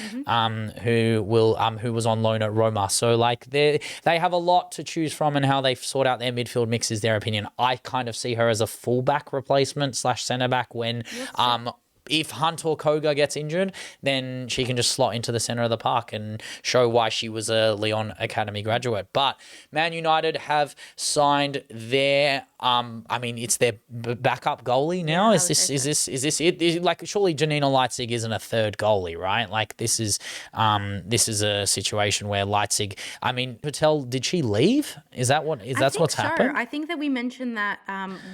who was on loan at Roma. So they have a lot to choose from, and how they sort out their midfield mix is their opinion. I kind of see her as a fullback replacement / centre back when if Hunt or Koga gets injured, then she can just slot into the centre of the park and show why she was a Lyon Academy graduate. But Man United have signed their I mean, it's their backup goalie now. I Is would say this it? Like, surely Janina Leitzig isn't a third goalie, right? Like, this is a situation where Leitzig. I mean, Patel, did she leave? Is that what? Is that's what's happened? I think that we mentioned that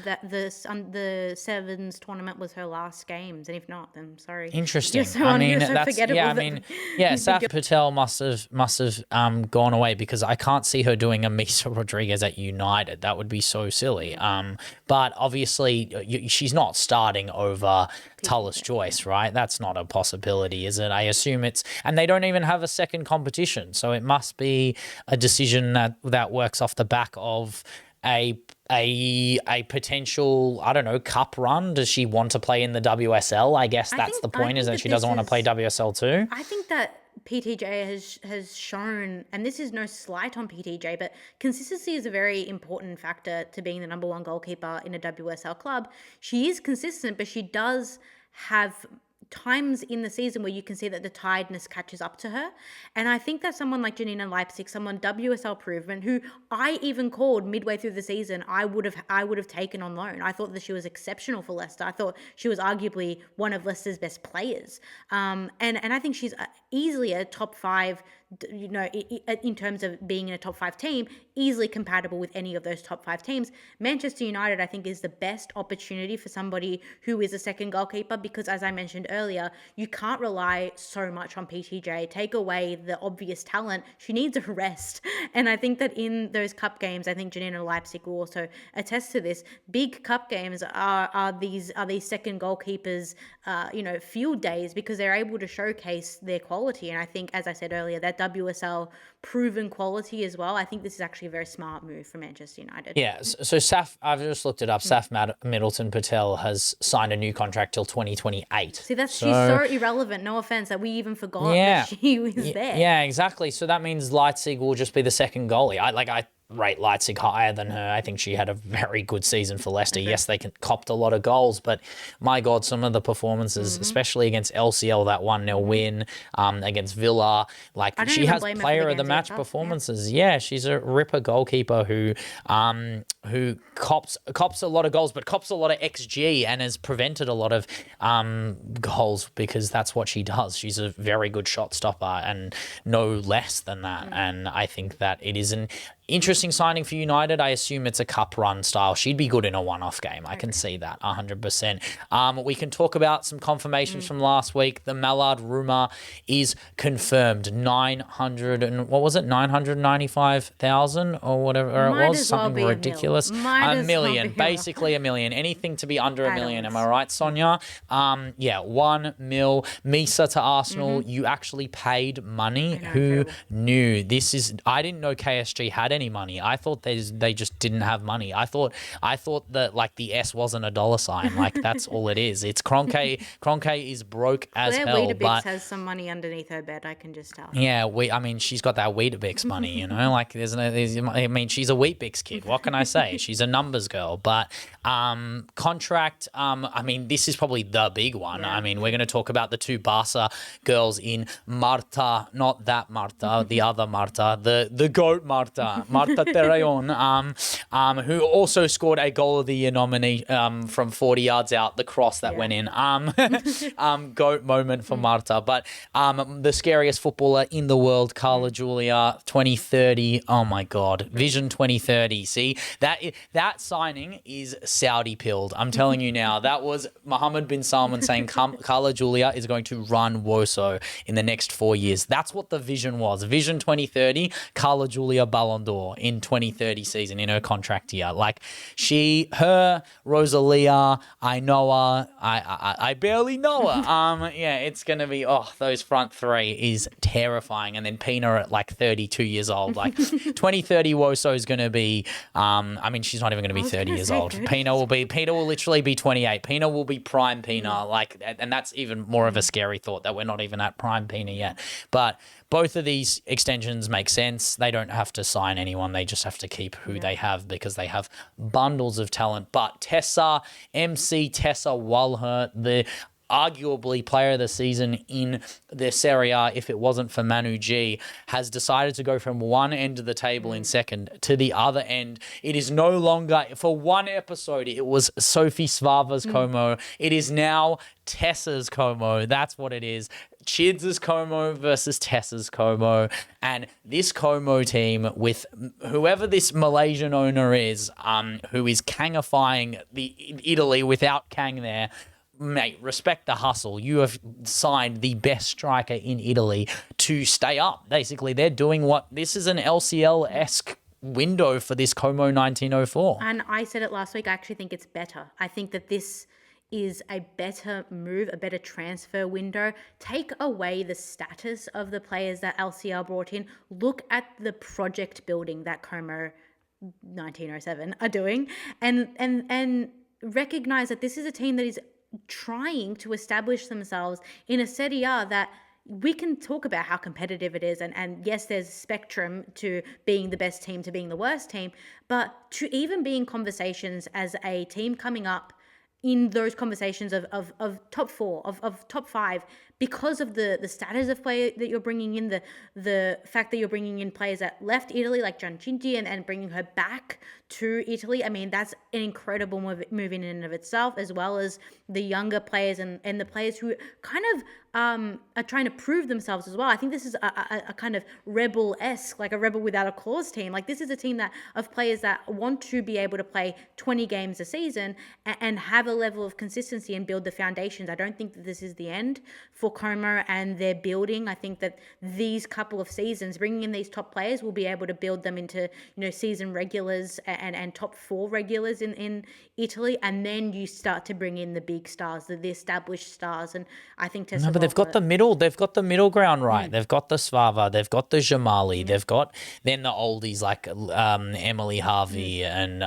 that the Sevens tournament was her last games, and if not, then sorry. Interesting. You're so I mean, you're so that's forgettable yeah. I that- mean, yeah. Saf Patel must have gone away, because I can't see her doing a Misa Rodriguez at United. That would be so silly. But obviously she's not starting over Tullis Joyce, right? That's not a possibility, is it? I assume and they don't even have a second competition, so it must be a decision that works off the back of a potential, I don't know, cup run. Does she want to play in the WSL? I guess that's the point, is that she doesn't want to play WSL too. I think that PTJ has shown, and this is no slight on PTJ, but consistency is a very important factor to being the number one goalkeeper in a WSL club. She is consistent, but she does have times in the season where you can see that the tiredness catches up to her. And I think that someone like Janina Leipzig, someone WSL proven, who I even called midway through the season, I would have taken on loan. I thought that she was exceptional for Leicester. I thought she was arguably one of Leicester's best players. And I think she's easily a top five, you know, in terms of being in a top five team, easily compatible with any of those top five teams. Manchester United, I think, is the best opportunity for somebody who is a second goalkeeper, because as I mentioned earlier, you can't rely so much on PTJ. Take away the obvious talent, she needs a rest. And I think that in those cup games, I think Janina Leipzig will also attest to this. Big cup games are these second goalkeepers, field days, because they're able to showcase their quality. And I think, as I said earlier, that WSL proven quality as well. I think this is actually a very smart move for Manchester United. Yeah, so Saf, I've just looked it up. Saf Middleton Patel has signed a new contract till 2028. See, she's so irrelevant. No offense, that we even forgot that she was there. Yeah, exactly. So that means Leitzig will just be the second goalie. I rate Leitzig higher than her. I think she had a very good season for Leicester. Yes, they copped a lot of goals, but my God, some of the performances, especially against LCL, that 1-0 win, against Villa, she has player of the match performances. Yeah, she's a ripper goalkeeper who cops a lot of goals, but cops a lot of XG and has prevented a lot of goals, because that's what she does. She's a very good shot stopper and no less than that. And I think that it is an interesting signing for United. I assume it's a cup run style. She'd be good in a one-off game. I can see that 100%. We can talk about some confirmations from last week. The Mallard rumor is confirmed. 995,000 or whatever it was. Something ridiculous. A million. Basically a million. Anything to be under a million. Am I right, Sonia? 1 mil. Misa to Arsenal. You actually paid money. Who knew? I didn't know KSG had any money. I thought they just didn't have money. I thought that the S wasn't a dollar sign. That's all it is. It's Kroenke. Kroenke is broke as Claire hell. Weetabix but has some money underneath her bed, I can just tell. Yeah, she's got that Weetabix money, she's a Weet-Bix kid. What can I say? She's a numbers girl. But contract, this is probably the big one. Yeah. We're going to talk about the two Barca girls in Marta, not that Marta, the other Marta, the GOAT Marta Terrayon, who also scored a goal of the year nominee from 40 yards out, the cross that went in. GOAT moment for Marta. But the scariest footballer in the world, Carla Julia, 2030. Oh my God, Vision 2030. See, that signing is Saudi pilled. I'm telling you now. That was Mohammed bin Salman saying Carla Julia is going to run WOSO in the next 4 years. That's what the vision was. Vision 2030, Carla Julia Ballon d'Or in 2030 season in her contract year. Rosalia, I know her. I barely know her. It's going to be, those front three is terrifying. And then Pina at 32 years old. 2030 WOSO is going to be, she's not even going to be 30 years old. Pina will literally be 28. Pina will be prime Pina. And that's even more of a scary thought that we're not even at prime Pina yet. But both of these extensions make sense. They don't have to sign anyone. They just have to keep who they have, because they have bundles of talent. But MC Tessa Walhert, arguably player of the season in the Serie A if it wasn't for Manu G, has decided to go from one end of the table in second to the other end. It is no longer, for one episode, it was Sophie Svava's Como. It is now Tessa's Como. That's what it is. Chids' Como versus Tessa's Como. And this Como team, with whoever this Malaysian owner is, who is Kangifying Italy without Kang there, mate, respect the hustle. You have signed the best striker in Italy to stay up. Basically, they're doing this is an LCL-esque window for this Como 1904. And I said it last week, I actually think it's better. I think that this is a better move, a better transfer window. Take away the status of the players that LCL brought in. Look at the project building that Como 1907 are doing, and recognize that this is a team that is trying to establish themselves in a Serie A that we can talk about how competitive it is. And yes, there's a spectrum to being the best team to being the worst team, but to even be in conversations as a team coming up in those conversations of top four, of top five, because of the status of player that you're bringing in, the fact that you're bringing in players that left Italy like Giancinti and bringing her back to Italy. I mean, that's an incredible move in and of itself, as well as the younger players and the players who kind of are trying to prove themselves as well. I think this is a kind of rebel-esque, like a rebel without a cause team. Like, this is a team of players that want to be able to play 20 games a season and have a level of consistency and build the foundations. I don't think that this is the end for Como and their building. I think that these couple of seasons, bringing in these top players, will be able to build them into, season regulars and top four regulars in Italy. And then you start to bring in the big stars, the established stars. And I think Tessa. No, but they've got the middle ground right. They've got the Svava, they've got the Jamali, they've got then the oldies like Emily Harvey and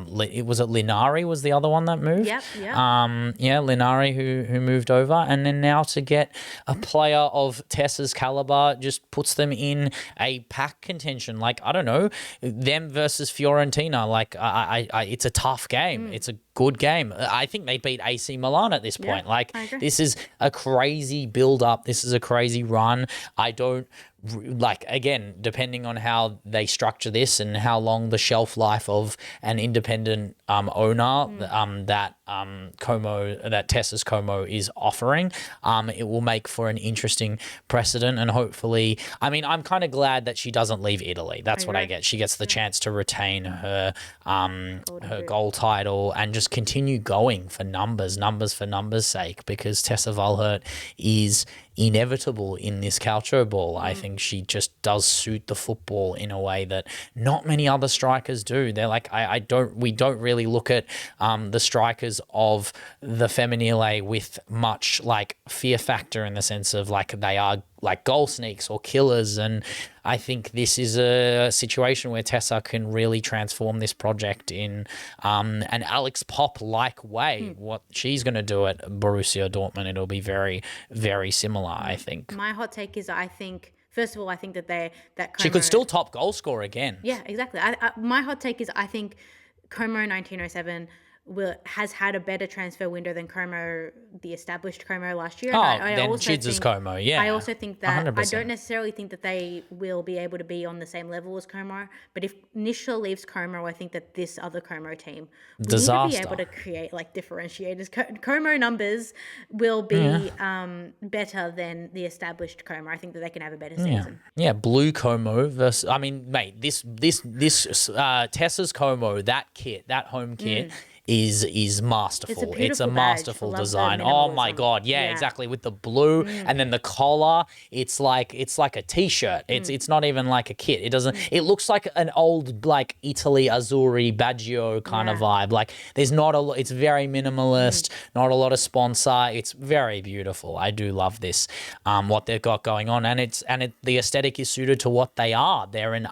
was it Linari was the other one that moved? Yep. Linari who moved over, and then now to get a player of Tessa's caliber just puts them in a pack contention. Like, I don't know, them versus Fiorentina. Like, I it's a tough game. It's a good game. I think they beat AC Milan at this point. Like, this is a crazy build up. This is a crazy run. I don't like, again, depending on how they structure this and how long the shelf life of an independent owner that Tessa's Como is offering, it will make for an interesting precedent. And hopefully, I mean, I'm kind of glad that she doesn't leave Italy. That's what I get. She gets the chance to retain her gold title and just continue going for numbers for numbers' sake, because Tessa Valhert is inevitable in this Calcio ball. I think she just does suit the football in a way that not many other strikers do. They're like, we don't really look at the strikers of the Femminile with much like fear factor, in the sense of like they are like goal sneaks or killers. And I think this is a situation where Tessa can really transform this project in an Alex Pop-like way. What she's going to do at Borussia Dortmund, it'll be very, very similar, I think. My hot take is, I think, first of all, I think that she could still top goal scorer again. Yeah, exactly. My hot take is, I think Como 1907 has had a better transfer window than Como, the established Como last year. Then Chids' Como, yeah. I also think that 100%. I don't necessarily think that they will be able to be on the same level as Como. But if Nwsl leaves Como, I think that this other Como team will need to be able to create like differentiators. Como numbers will be better than the established Como. I think that they can have a better season. Yeah, blue Como versus, I mean, mate, this Tessa's Como, that kit, that home kit, is masterful. It's a masterful design. Oh my god, yeah, exactly. With the blue and then the collar, it's like a t-shirt. It's not even like a kit. It doesn't. It looks like an old like Italy Azzurri Baggio kind of vibe. Like there's not a. It's very minimalist. Not a lot of sponsor. It's very beautiful. I do love this. What they've got going on, and the aesthetic is suited to what they are. They're in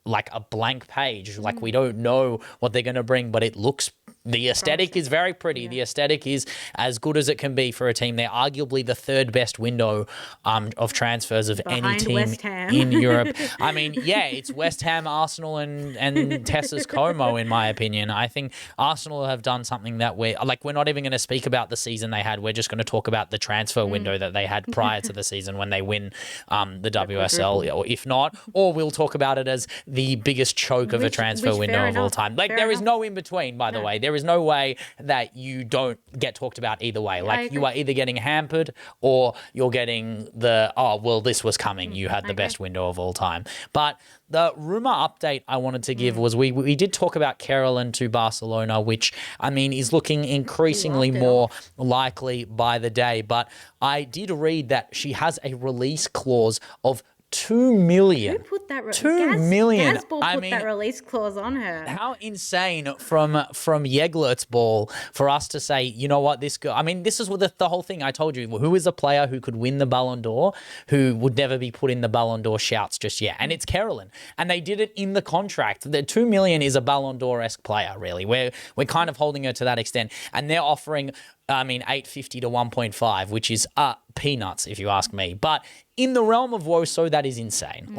like a blank page. Like we don't know what they're gonna bring, but it looks the aesthetic is very pretty. The aesthetic is as good as it can be for a team. They're arguably the third best window of transfers of any team in Europe. I mean, yeah, it's West Ham, Arsenal, and Tessa's Como, in my opinion. I think Arsenal have done something that we're not even going to speak about the season they had. We're just going to talk about the transfer window that they had prior to the season when they win the WSL, or if not, or we'll talk about it as the biggest choke of a transfer window of all time. There is no in between, by the way. There is no way that you don't get talked about either way. You are either getting hampered or you're getting this was coming. You had the best window of all time. But the rumor update I wanted to give was we did talk about Carolyn to Barcelona, which, I mean, is looking increasingly more likely by the day. But I did read that she has a release clause of 2 million. Who put that? 2 million. Gazball put that release clause on her. How insane from Yeglert's ball for us to say, you know what, this girl. I mean, this is the whole thing I told you. Who is a player who could win the Ballon d'Or, who would never be put in the Ballon d'Or shouts just yet? And it's Carolyn. And they did it in the contract. The 2 million is a Ballon d'Or-esque player, really. We're kind of holding her to that extent. And they're offering, 850 to 1.5, which is peanuts, if you ask me. But in the realm of WOSO, that is insane.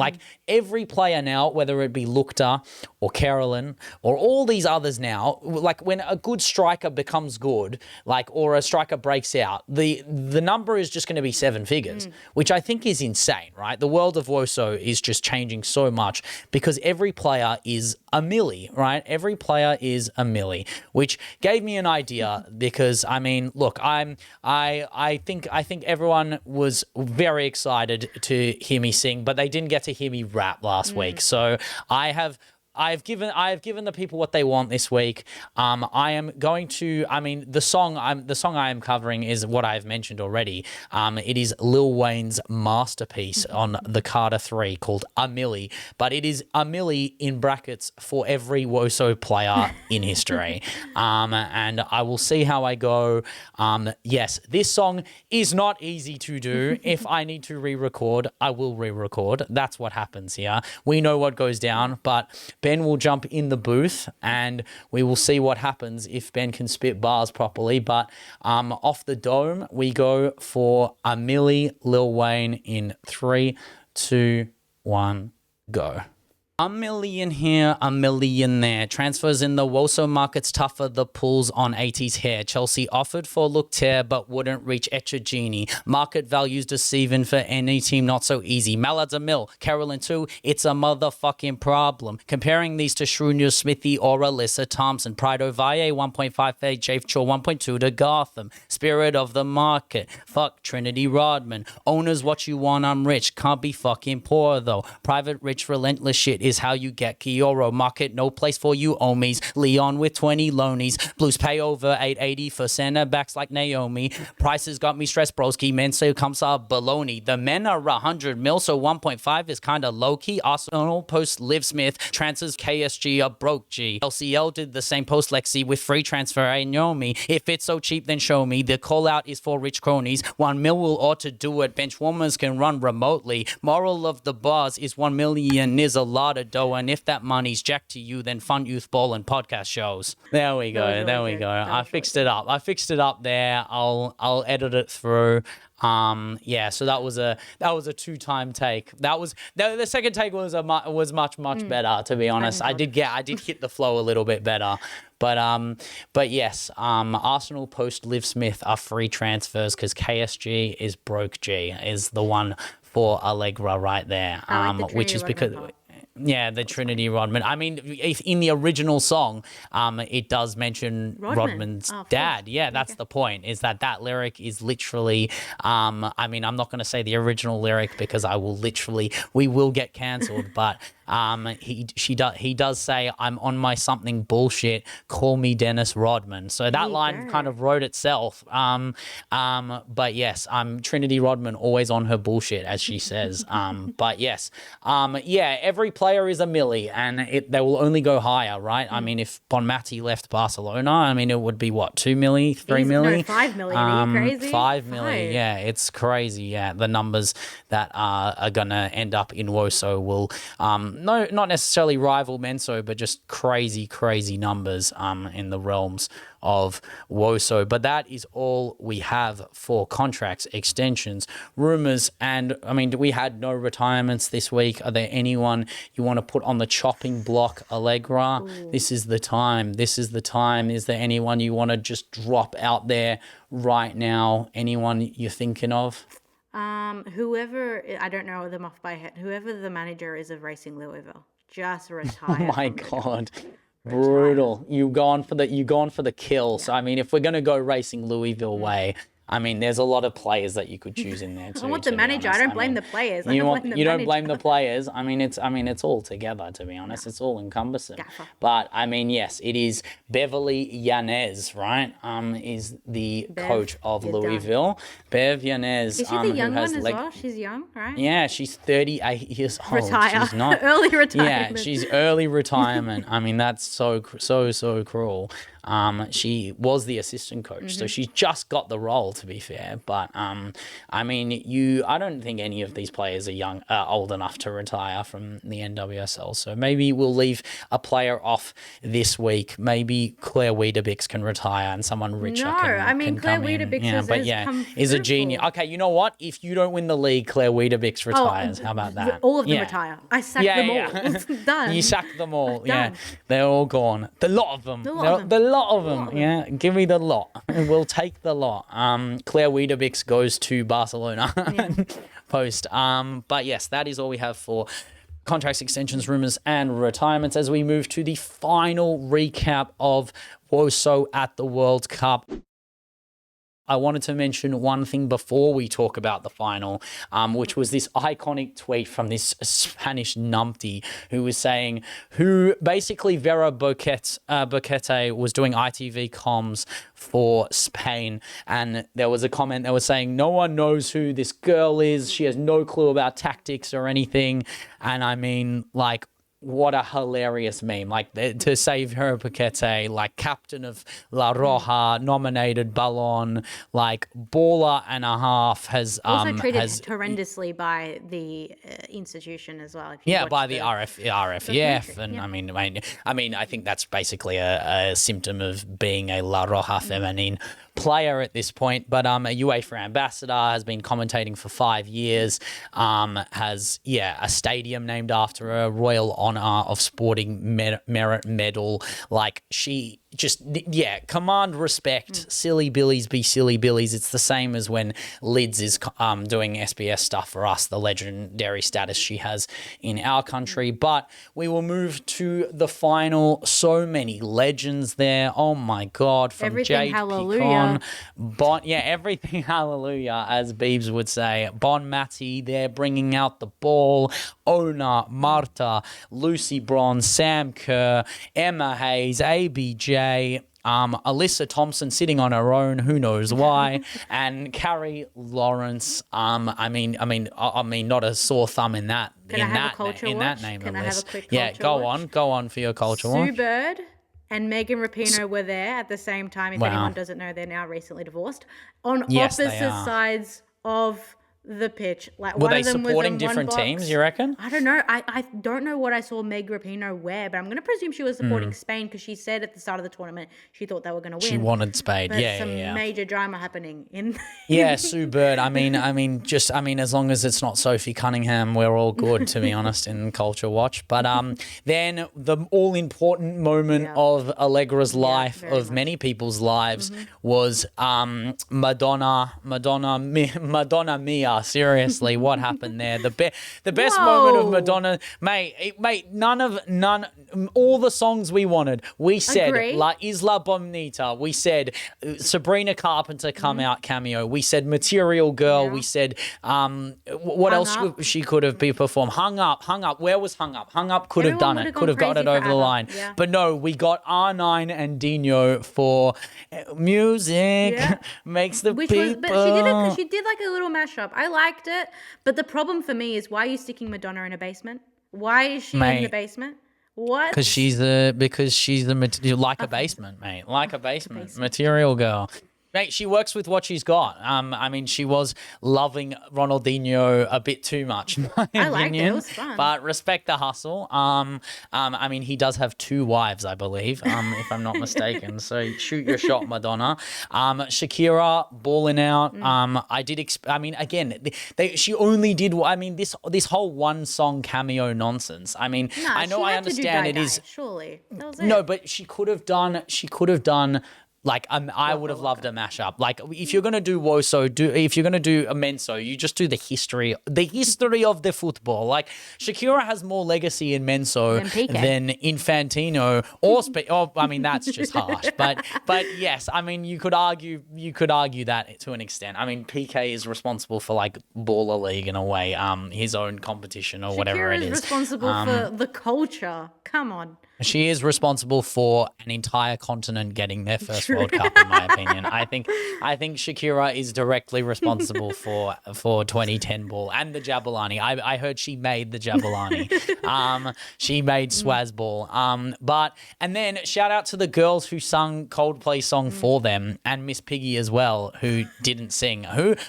Every player now, whether it be Lukta or Carolyn or all these others now, when a good striker becomes good, or a striker breaks out, the number is just going to be 7 figures, which I think is insane, right? The world of WOSO is just changing so much because every player is a milli, right? Every player is a milli, which gave me an idea because, I mean, look, I think everyone was very excited to hear me sing, but they didn't get to hear me rap last week. So I've given the people what they want this week. I am going to. I mean, the song I am covering is what I've mentioned already. It is Lil Wayne's masterpiece on the Carter 3 called A Milli, but it is a milli in brackets for every WOSO player in history. And I will see how I go. Yes, this song is not easy to do. If I need to re-record, I will re-record. That's what happens here. We know what goes down, but Ben will jump in the booth and we will see what happens if Ben can spit bars properly. But off the dome, we go for A Milli, Lil Wayne in 3, 2, 1, go. A million here, a million there. Transfers in the WOSO market's tougher, the pulls on 80s hair. Chelsea offered for Lukter but wouldn't reach Echegini. Market values deceiving for any team, not so easy. Mallad's a mill, Carolyn too, it's a motherfucking problem. Comparing these to Shrewdness Smithy or Alyssa Thompson. Pride Ovalle 1.5 for Jave Cho 1.2 to Gotham. Spirit of the market, fuck Trinity Rodman. Owners what you want, I'm rich, can't be fucking poor though. Private rich relentless shit is how you get Kioro. Market, no place for you homies. Leon with 20 loanies. Blues pay over 880 for center backs like Naomi. Prices got me stressed, broski. Men say comes up baloney. The men are 100 mil, so 1.5 is kind of low-key. Arsenal post Liv Smith. Transfers KSG a broke G. LCL did the same post Lexi with free transfer. I know me. If it's so cheap, then show me. The call-out is for rich cronies. 1 mil will ought to do it. Benchwarmers can run remotely. Moral of the bars is 1 million is a lot of dough, and if that money's jacked to you, then fun youth ball and podcast shows. There we go. I fixed it up. I fixed it up there. I'll edit it through. So that was a 2-time take. The second take was much better, to be honest. I did hit the flow a little bit better. But yes, Arsenal post Liv Smith are free transfers because KSG is broke G is the one for Allegra right there. Which is because. Yeah, the Trinity Rodman. I mean, if in the original song, it does mention Rodman's dad. Yeah, that's the point, is that lyric is literally, I'm not going to say the original lyric because we will get cancelled, but he does say, I'm on my something bullshit, call me Dennis Rodman. So that line kind of wrote itself. But yes, Trinity Rodman always on her bullshit, as she says. But yes, every player is a milli, and they will only go higher, right? I mean, if Bonmati left Barcelona, it would be what, 2 milli, 3 milli? No, 5 million. Are you crazy? 5 milli, yeah, it's crazy. Yeah, the numbers that are gonna end up in WOSO will no, not necessarily rival Menso, but just crazy numbers in the realms of WOSO. But that is all we have for contracts, extensions, rumors, and I mean, we had no retirements this week. Are there anyone you want to put on the chopping block, Allegra? Ooh. This is the time. Is there anyone you want to just drop out there right now? Anyone you're thinking of? Whoever, I don't know them off by head, whoever the manager is of Racing Louisville, just retire. Oh my God. Brutal. You gone for the kill. Yeah. So I mean, if we're gonna go Racing Louisville way, I mean, there's a lot of players that you could choose in there too. I want the manager. I don't blame the players. You don't blame the players. I mean, it's all together, to be honest. No. It's all encompassing. Gaffer. But I mean, yes, it is Beverly Yanez, right? Is the coach of Louisville. Bev Yanez. Is she the young one as well? She's young, right? Yeah, she 38 years old. Retire. She's not early retirement. Yeah, she's early retirement. I mean, that's so cruel. She was the assistant coach, so she just got the role, to be fair. But I mean, I don't think any of these players are old enough to retire from the NWSL. So maybe we'll leave a player off this week. Maybe Claire Wiedebix can retire and someone richer can Claire come in. Wiedebix is a genius. Okay, you know what? If you don't win the league, Claire Wiedebix retires. How about that? All of them retire. I sack them all. It's done. You sack them all. Yeah, they're all gone. The lot of them. The lot of them, yeah. Give me the lot. We'll take the lot. Claire Wiedebix goes to Barcelona post. But yes, that is all we have for contracts, extensions, rumors, and retirements as we move to the final recap of WOSO at the World Cup. I wanted to mention one thing before we talk about the final, which was this iconic tweet from this Spanish numpty who was saying, basically Vere Boquete was doing ITV comms for Spain, and there was a comment that was saying, no one knows who this girl is. She has no clue about tactics or anything. And I mean, like, what a hilarious meme. Like, to say Vere Boquete, like captain of La Roja, nominated Ballon, like baller and a half, has also treated horrendously by the institution as well. By the RFEF, and I mean, I think that's basically a symptom of being a La Roja feminine player at this point. But a UEFA ambassador, has been commentating for 5 years, has a stadium named after her, Royal Honour of Sporting Merit Medal. Like, she just, command respect. Silly billies be silly billies. It's the same as when Lids is doing SBS stuff for us, the legendary status she has in our country. But we will move to the final. So many legends there. Oh my God. From everything Jade hallelujah. Picon, everything hallelujah, as Beebs would say. Bon Matty there bringing out the ball. Ona, Marta, Lucy Bronze, Sam Kerr, Emma Hayes, ABJ, Alyssa Thompson sitting on her own, who knows why, and Carrie Lawrence. I mean, not a sore thumb in that. Can I have a culture watch? Can I have a quick culture watch? Go on for your culture watch. Sue Bird and Megan Rapinoe were there at the same time. If anyone doesn't know, they're now recently divorced. On opposite sides of the pitch. Like, were they supporting different teams, you reckon? I don't know. I don't know what I saw Meg Rapinoe wear, but I'm going to presume she was supporting Spain, because she said at the start of the tournament she thought they were going to win. She wanted Spain. But some major drama happening in Sue Bird. I mean, as long as it's not Sophie Cunningham, we're all good, to be honest, in Culture Watch. But then the all-important moment of Allegra's life, of many people's lives, was Madonna Mia. Seriously, what happened there? The best moment of Madonna, mate. None. All the songs we wanted. We said La Isla Bonita. We said Sabrina Carpenter come-out cameo. We said Material Girl. We said what else she could have been performed. Hung Up. Where was Hung Up? Hung Up could have done it. Could have got it over the line. Yeah. But no, we got R9 and Dino for music makes the people. But she did like a little mashup. I liked it, but the problem for me is, why are you sticking Madonna in a basement? Why is she in the basement? What? Because she's the like a basement, mate. Like a basement. Material Girl. Mate, she works with what she's got. I mean, she was loving Ronaldinho a bit too much, in my I liked it. It opinion. was fun. But respect the hustle. I mean, he does have 2 wives, I believe, if I'm not mistaken. So shoot your shot, Madonna. Shakira balling out. I mean, again, she only did. I mean, this whole one song cameo nonsense. I mean, I know, I understand it is. Surely that was it. No, but she could have done. Like, I would have loved a mashup. Like, if you're gonna do WOSO, if you're gonna do a Menso, you just do the history of the football. Like, Shakira has more legacy in Menso than Infantino, or I mean, that's just harsh. But yes, I mean, you could argue that to an extent. I mean, PK is responsible for like Baller League in a way, his own competition or whatever it is. Shakira is responsible for the culture. Come on. She is responsible for an entire continent getting their first World Cup, in my opinion. I think Shakira is directly responsible for 2010 ball and the Jabulani. I heard she made the Jabulani. She made Swaz ball. And then shout out to the girls who sung Coldplay's song for them, and Miss Piggy as well, who didn't sing.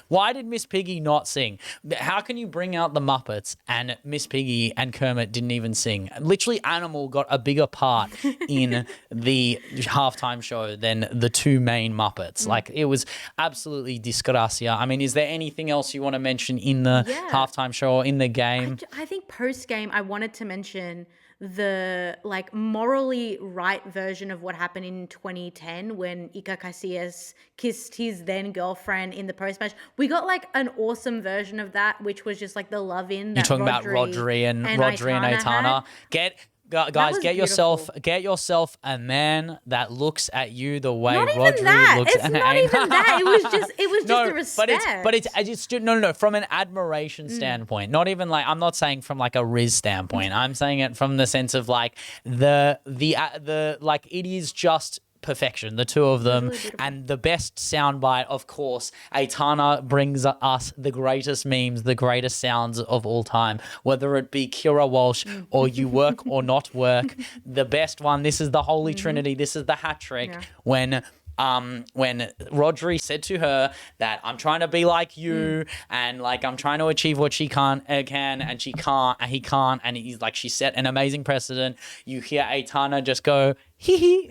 Why did Miss Piggy not sing? How can you bring out the Muppets and Miss Piggy and Kermit didn't even sing? Literally, Animal got a bigger part in the halftime show than the 2 main Muppets. Like, it was absolutely disgracia. I mean, is there anything else you want to mention in the halftime show or in the game? I think post-game I wanted to mention the like morally right version of what happened in 2010 when Iker Casillas kissed his then girlfriend in the post-match. We got like an awesome version of that, which was just like the love-in that You're talking about Rodri and Aitana. Guys, get yourself a man that looks at you the way Rodri looks at Aitana. Not even that. It was just the respect. But it's no. From an admiration standpoint, not even like, I'm not saying from like a Riz standpoint. I'm saying it from the sense of like the like, it is just perfection, the 2 of them. And the best soundbite, of course, Aitana brings us the greatest memes, the greatest sounds of all time, whether it be Kira Walsh or You Work or Not Work. The best one, this is the holy trinity, this is the hat trick, when Rodri said to her that I'm trying to be like you and like I'm trying to achieve what she can and she can't and he can't, and he's like, she set an amazing precedent. You hear Aitana just go hee hee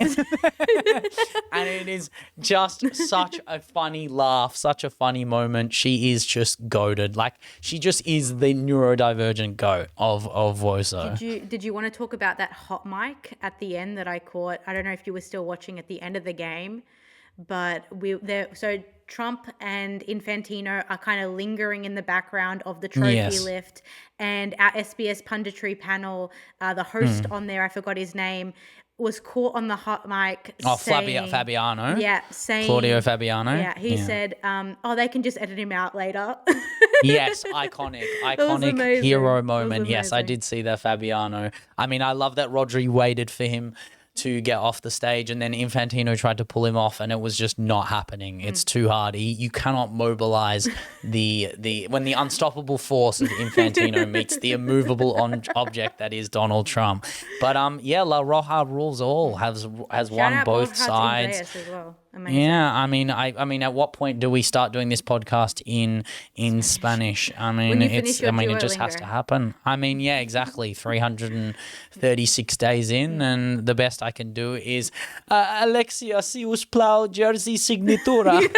and it is just such a funny laugh, such a funny moment. She is just goated. Like, she just is the neurodivergent goat of WOSO. Did you want to talk about that hot mic at the end that I caught? I don't know if you were still watching at the end of the game, but so Trump and Infantino are kind of lingering in the background of the trophy lift, and our SBS punditry panel, the host on there, I forgot his name, was caught on the hot mic saying, Fabiano. Yeah, saying Claudio Fabiano. Yeah, he said, they can just edit him out later. Yes, iconic hero moment. Yes, I did see that, Fabiano. I mean, I love that Rodri waited for him to get off the stage, and then Infantino tried to pull him off, and it was just not happening. It's too hard. You cannot mobilize when the unstoppable force of Infantino meets the immovable object that is Donald Trump. But La Roja rules all, has won both sides. As well. Amazing. Yeah, I mean, at what point do we start doing this podcast in Spanish? I mean, it just has to happen. I mean, yeah, exactly. 336 days in, and the best I can do is Alexia, si us plau, jersey signatura.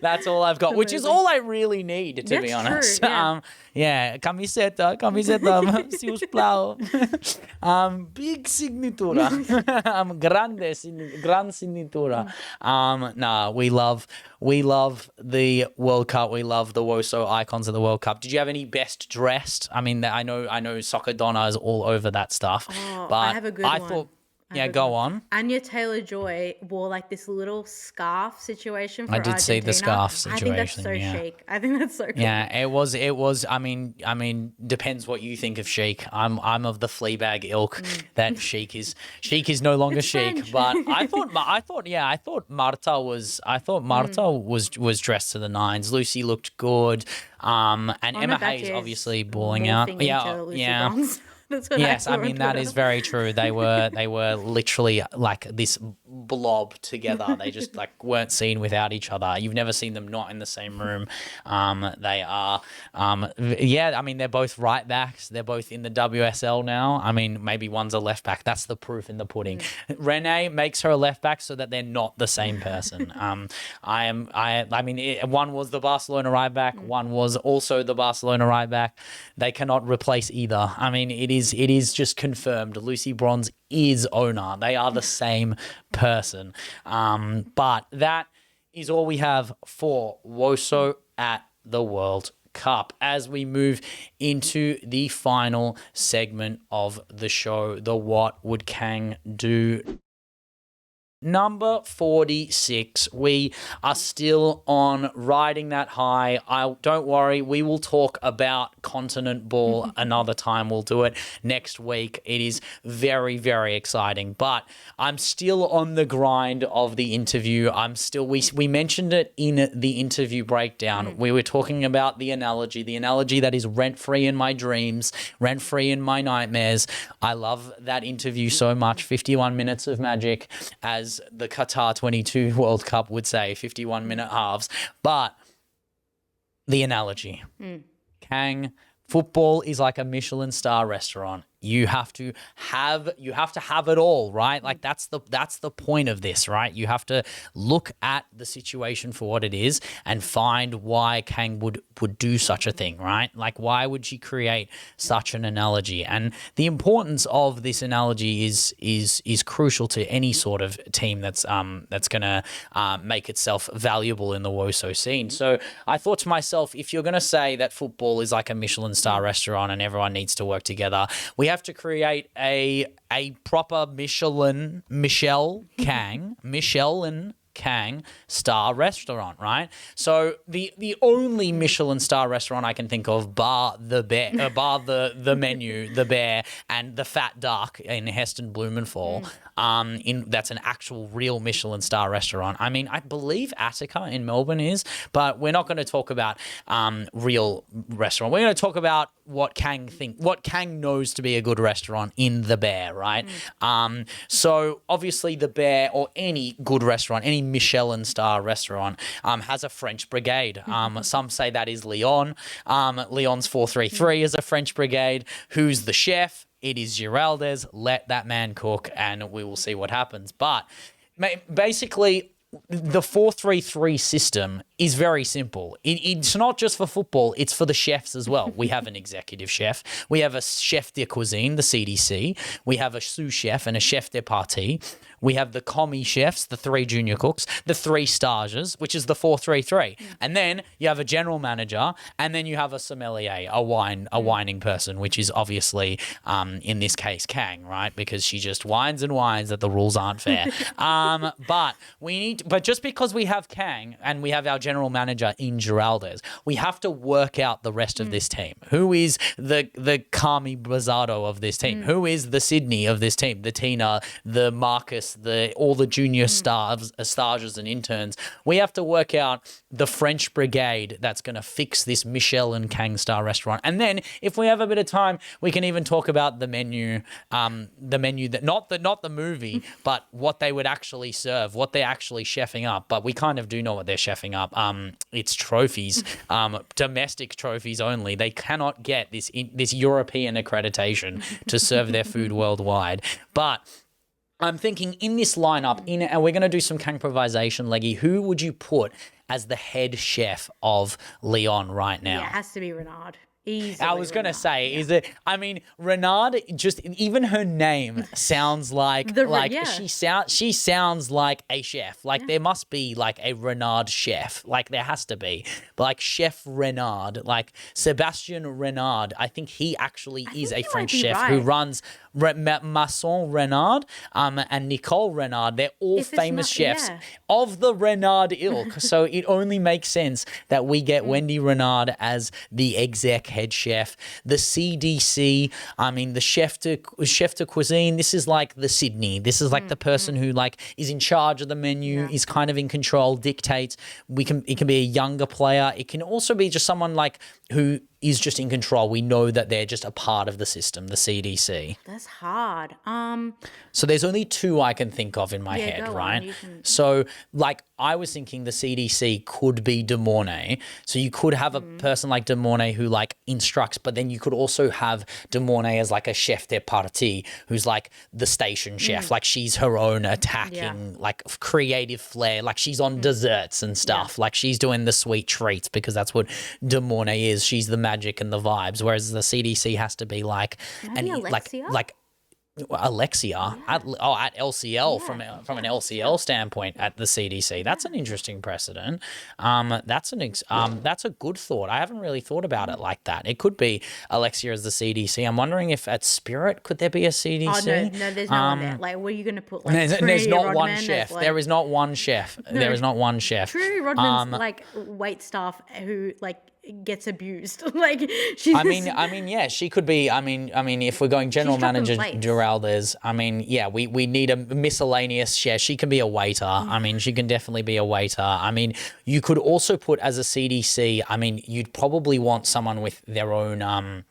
That's all I've got, which is all I really need, to be honest. True, yeah. Camiseta, si us plau. Big signatura. Gran signatura. We love the World Cup. We love the WOSO icons of the World Cup. Did you have any best dressed? I mean, I know Soccer Donna is all over that stuff. But I have a good one. Yeah, go on. Anya Taylor-Joy wore like this little scarf situation for Argentina. I did see the scarf situation. I think that's so chic. I think that's so cool. Yeah, it was. I mean, depends what you think of chic. I'm of the Fleabag ilk that chic is no longer chic. But I thought Marta was dressed to the nines. Lucy looked good. And Emma Hayes obviously balling out. Yeah. Yes, I mean that is very true. They were literally like this blob together. They just like weren't seen without each other. You've never seen them not in the same room. They are, I mean, they're both right backs. They're both in the WSL now. I mean, maybe one's a left back. That's the proof in the pudding. Renee makes her a left back so that they're not the same person. One was the Barcelona right back. One was also the Barcelona right back. They cannot replace either. I mean, it is just confirmed. Lucy Bronze is owner. They are the same person. But that is all we have for WOSO at the World Cup. As we move into the final segment of the show, the What Would Kang Do? Number 46, we are still on riding that high. Don't worry, we will talk about continent ball another time. We'll do it next week. It is very, very exciting, but I'm still on the grind of the interview. We mentioned it in the interview breakdown. We were talking about the analogy that is rent-free in my dreams, rent-free in my nightmares. I love that interview so much. 51 minutes of magic, as the Qatar 22 World Cup would say, 51-minute halves. But the analogy, Kang, football is like a Michelin star restaurant. You have to have it all, right? Like that's the point of this, right? You have to look at the situation for what it is and find why Kang would do such a thing, right? Like, why would she create such an analogy? And the importance of this analogy is crucial to any sort of team that's gonna make itself valuable in the WOSO scene. So I thought to myself, if you're gonna say that football is like a Michelin star restaurant and everyone needs to work together, we have to create a proper Michelin Kang star restaurant, right? So the only Michelin star restaurant I can think of, bar the menu, the bear, and the fat duck in Heston Blumenthal, that's an actual real Michelin star restaurant. I mean, I believe Attica in Melbourne is, but we're not going to talk about real restaurant. We're going to talk about what Kang knows to be a good restaurant in the Bear, right? So obviously the Bear, or any good restaurant, any Michelin star restaurant, has a French brigade. Some say that is Leon. Leon's 433 is a French brigade. Who's the chef? It is Giraldez. Let that man cook, and we will see what happens. But basically, the 433 system is very simple. It's not just for football, it's for the chefs as well. We have an executive chef. We have a chef de cuisine, the CDC. We have a sous chef and a chef de partie. We have the commis chefs, the 3 junior cooks, the 3 stages, which is the 433. And then you have a general manager, and then you have a sommelier, a wining person, which is obviously, in this case, Kang, right? Because she just whines and whines that the rules aren't fair. But just because we have Kang and we have our general manager in Giraldez, we have to work out the rest of this team. Who is the Carmi Brazzado of this team? Who is the Sydney of this team? The Tina, the Marcus, all the junior stages and interns. We have to work out the French brigade that's going to fix this Michelin Kang star restaurant. And then if we have a bit of time, we can even talk about the menu that not the movie, but what they would actually serve, what they're actually chefing up. But we kind of do know what they're chefing up. It's trophies, domestic trophies only. They cannot get this European accreditation to serve their food worldwide. But I'm thinking in this lineup, and we're going to do some Kang improvisation, Leggy. Who would you put as the head chef of Leon right now? Yeah, it has to be Renard. Easily I was going to say, yeah. is it? I mean, Renard, just even her name sounds like she sounds like a chef. Like there must be like a Renard chef. Like there has to be. Like Chef Renard, like Sebastian Renard. I think he actually is a French chef who runs Masson Renard and Nicole Renard. They're all famous chefs of the Renard ilk. So it only makes sense that we get Wendy Renard as the exec head chef. The CDC, I mean, the chef de cuisine, this is like the Sydney. This is like the person who like is in charge of the menu, is kind of in control, dictates. It can be a younger player. It can also be just someone like who is just in control. We know that they're just a part of the system, the CDC. That's hard. So there's only two I can think of in my head, right? So like I was thinking the CDC could be De Mornay. So you could have a person like De Mornay who like instructs, but then you could also have De Mornay as like a chef de partie who's like the station chef. Like she's her own attacking, like creative flair. Like she's on desserts and stuff. Like she's doing the sweet treats because that's what De Mornay is. She's the magic and the vibes. Whereas the CDC has to be like, maybe Alexia? like Alexia at LCL from an LCL standpoint at the CDC. That's an interesting precedent. That's a good thought. I haven't really thought about it like that. It could be Alexia as the CDC. I'm wondering if at Spirit could there be a CDC? Oh no, there's no one there. Like, what are you going to put? Like, there's not Rodman one chef. like... There is not one chef. There is not one chef. True Rodman's like wait staff who like gets abused. Like she's. I mean, yeah, she could be. I mean, if we're going general manager Duraldez, I mean, yeah, we need a miscellaneous chef. She can be a waiter. I mean, she can definitely be a waiter. I mean, you could also put as a CDC. I mean, you'd probably want someone with their own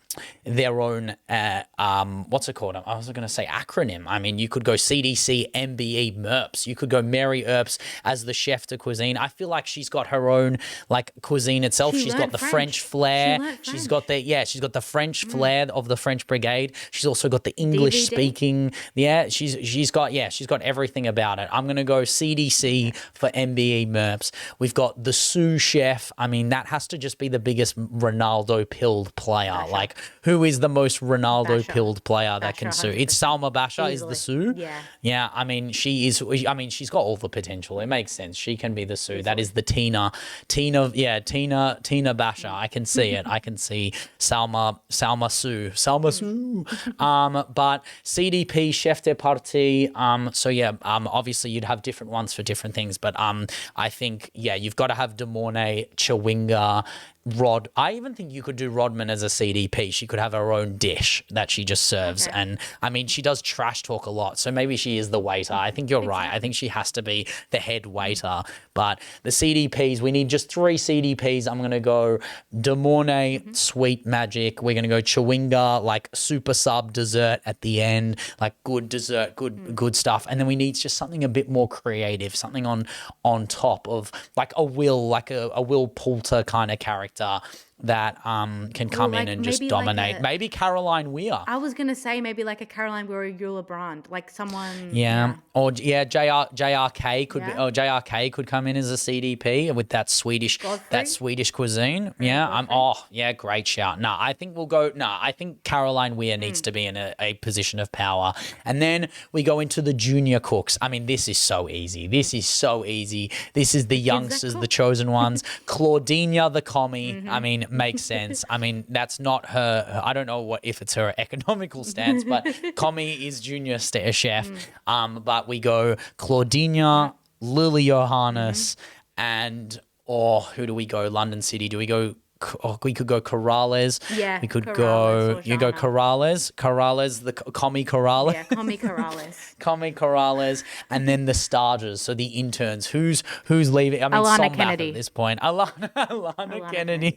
what's it called? I was going to say acronym. I mean, you could go CDC, MBE, MERPS. You could go Mary Earps as the chef de cuisine. I feel like she's got her own like cuisine itself. She's got the French flair. She's got the French flair of the French Brigade. She's also got the English speaking. Yeah, she's got everything about it. I'm going to go CDC for MBE, MERPS. We've got the sous chef. I mean, that has to just be the biggest Ronaldo pilled player. Like, who is the most Ronaldo pilled player that can sue? It's Salma Basha is the sue. Yeah. I mean, she is. I mean, she's got all the potential. It makes sense. She can be the sue. That is the Tina Basha. I can see it. I can see Salma Sue. But CDP chef de partie. So yeah. Obviously you'd have different ones for different things, but I think you've got to have De Mornay, Chawinga, Rod. I even think you could do Rodman as a CDP. She could have her own dish that she just serves. Okay. And I mean, she does trash talk a lot. So maybe she is the waiter. I think you're right. I think she has to be the head waiter. But the CDPs, we need just 3 CDPs. I'm going to go De Mornay, sweet magic. We're going to go Chawinga, like super sub dessert at the end, like good dessert, good stuff. And then we need just something a bit more creative, something on top of like a Will Poulter kind of character that can come in and just dominate. Maybe Caroline Weir. I was gonna say maybe like a Caroline Weir or Eula Brand, like someone. JRK could be. Oh, JRK could come in as a CDP with that Swedish cuisine. Great shout. I think Caroline Weir needs to be in a position of power, and then we go into the junior cooks. I mean, this is so easy. This is the youngsters, the chosen ones. Claudina the commie. I mean, makes sense. I mean, that's not her. I don't know if it's her economical stance, but commie is junior chef. But we go Claudina, Lily Johannes, and who do we go? London City. Do we go? We could go Corrales. Yeah, we could go. You go Corrales, the commie Corrales. Yeah, commie Corrales. Commie Corrales, and then the stagers. So the interns. Who's leaving? I mean, Alana Kennedy at this point. Alana Kennedy.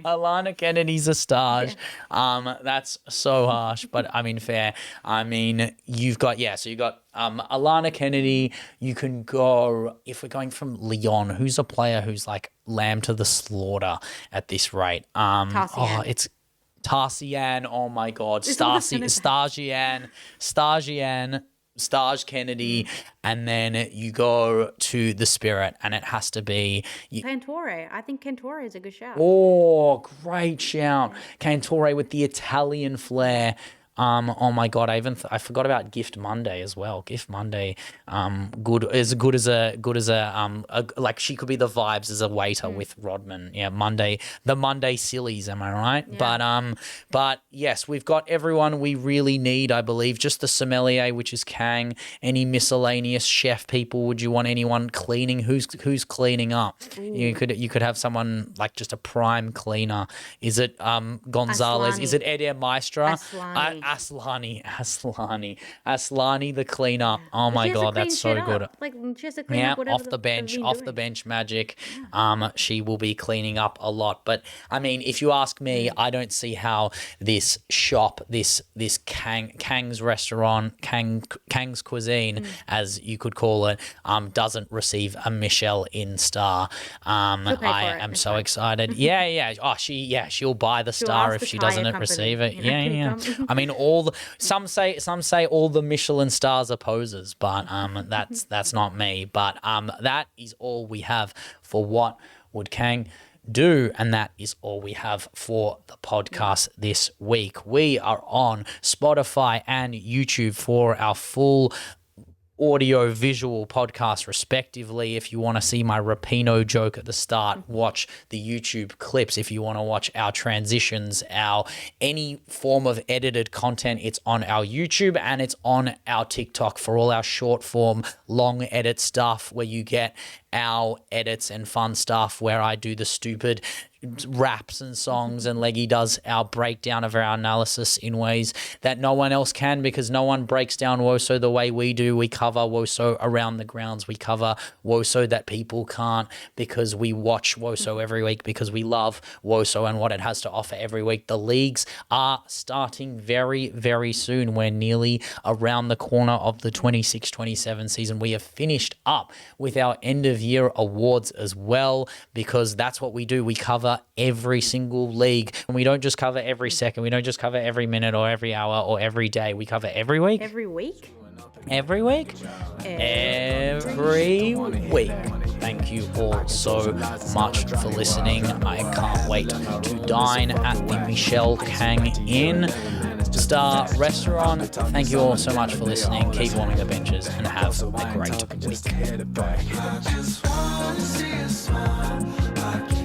Alana Kennedy's a stage. Yeah. That's so harsh, but I mean fair. I mean you've got Alana Kennedy. You can go if we're going from Lyon. Who's a player who's like lamb to the slaughter at this rate? It's Tarsian. Oh my God, Stagian, Stage Kennedy, and then you go to the Spirit, and it has to be Cantore. I think Cantore is a good shout. Oh, great shout, Cantore with the Italian flair. Oh my God, I forgot about Gift Monday as well. Gift Monday, good as a like she could be the vibes as a waiter with Rodman. Yeah, the Monday sillies, am I right? Yeah. But yes, we've got everyone we really need, I believe. Just the sommelier, which is Kang. Any miscellaneous chef people? Would you want anyone cleaning? Who's cleaning up? Ooh. You could have someone like just a prime cleaner. Is it Gonzalez? Aslani. Is it Eder Maestra? Aslani the cleaner. Oh my God, that's so good. Like, she has to clean up whatever off the bench magic. She will be cleaning up a lot. But I mean, if you ask me, I don't see how this shop, this Kang's restaurant, Kang's cuisine, as you could call it, doesn't receive a Michelin star. I am so excited. Yeah. Oh, she'll buy the star if she doesn't receive it. Yeah. I mean, some say all the Michelin stars are posers, but that's not me. But that is all we have for What Would Kang Do, and that is all we have for the podcast this week. We are on Spotify and YouTube for our full audio visual podcast respectively. If you want to see my Rapino joke at the start, watch the YouTube clips. If you want to watch our transitions, our any form of edited content, it's on our YouTube and it's on our TikTok for all our short form long edit stuff where you get our edits and fun stuff where I do the stupid raps and songs and Leggy does our breakdown of our analysis in ways that no one else can, because no one breaks down WOSO the way we do. We cover WOSO around the grounds. We cover WOSO that people can't, because we watch WOSO every week, because we love WOSO and what it has to offer every week. The leagues are starting very, very soon. We're nearly around the corner of the 26-27 season. We have finished up with our end of year awards as well, because that's what we do. We cover every single league, and we don't just cover every second. We don't just cover every minute or every hour or every day. We cover every week. Every week. Thank you all so much for listening. I can't wait to dine at the Michelle Kang Inn Star Restaurant. Thank you all so much for listening. Keep warming the benches and have a great week.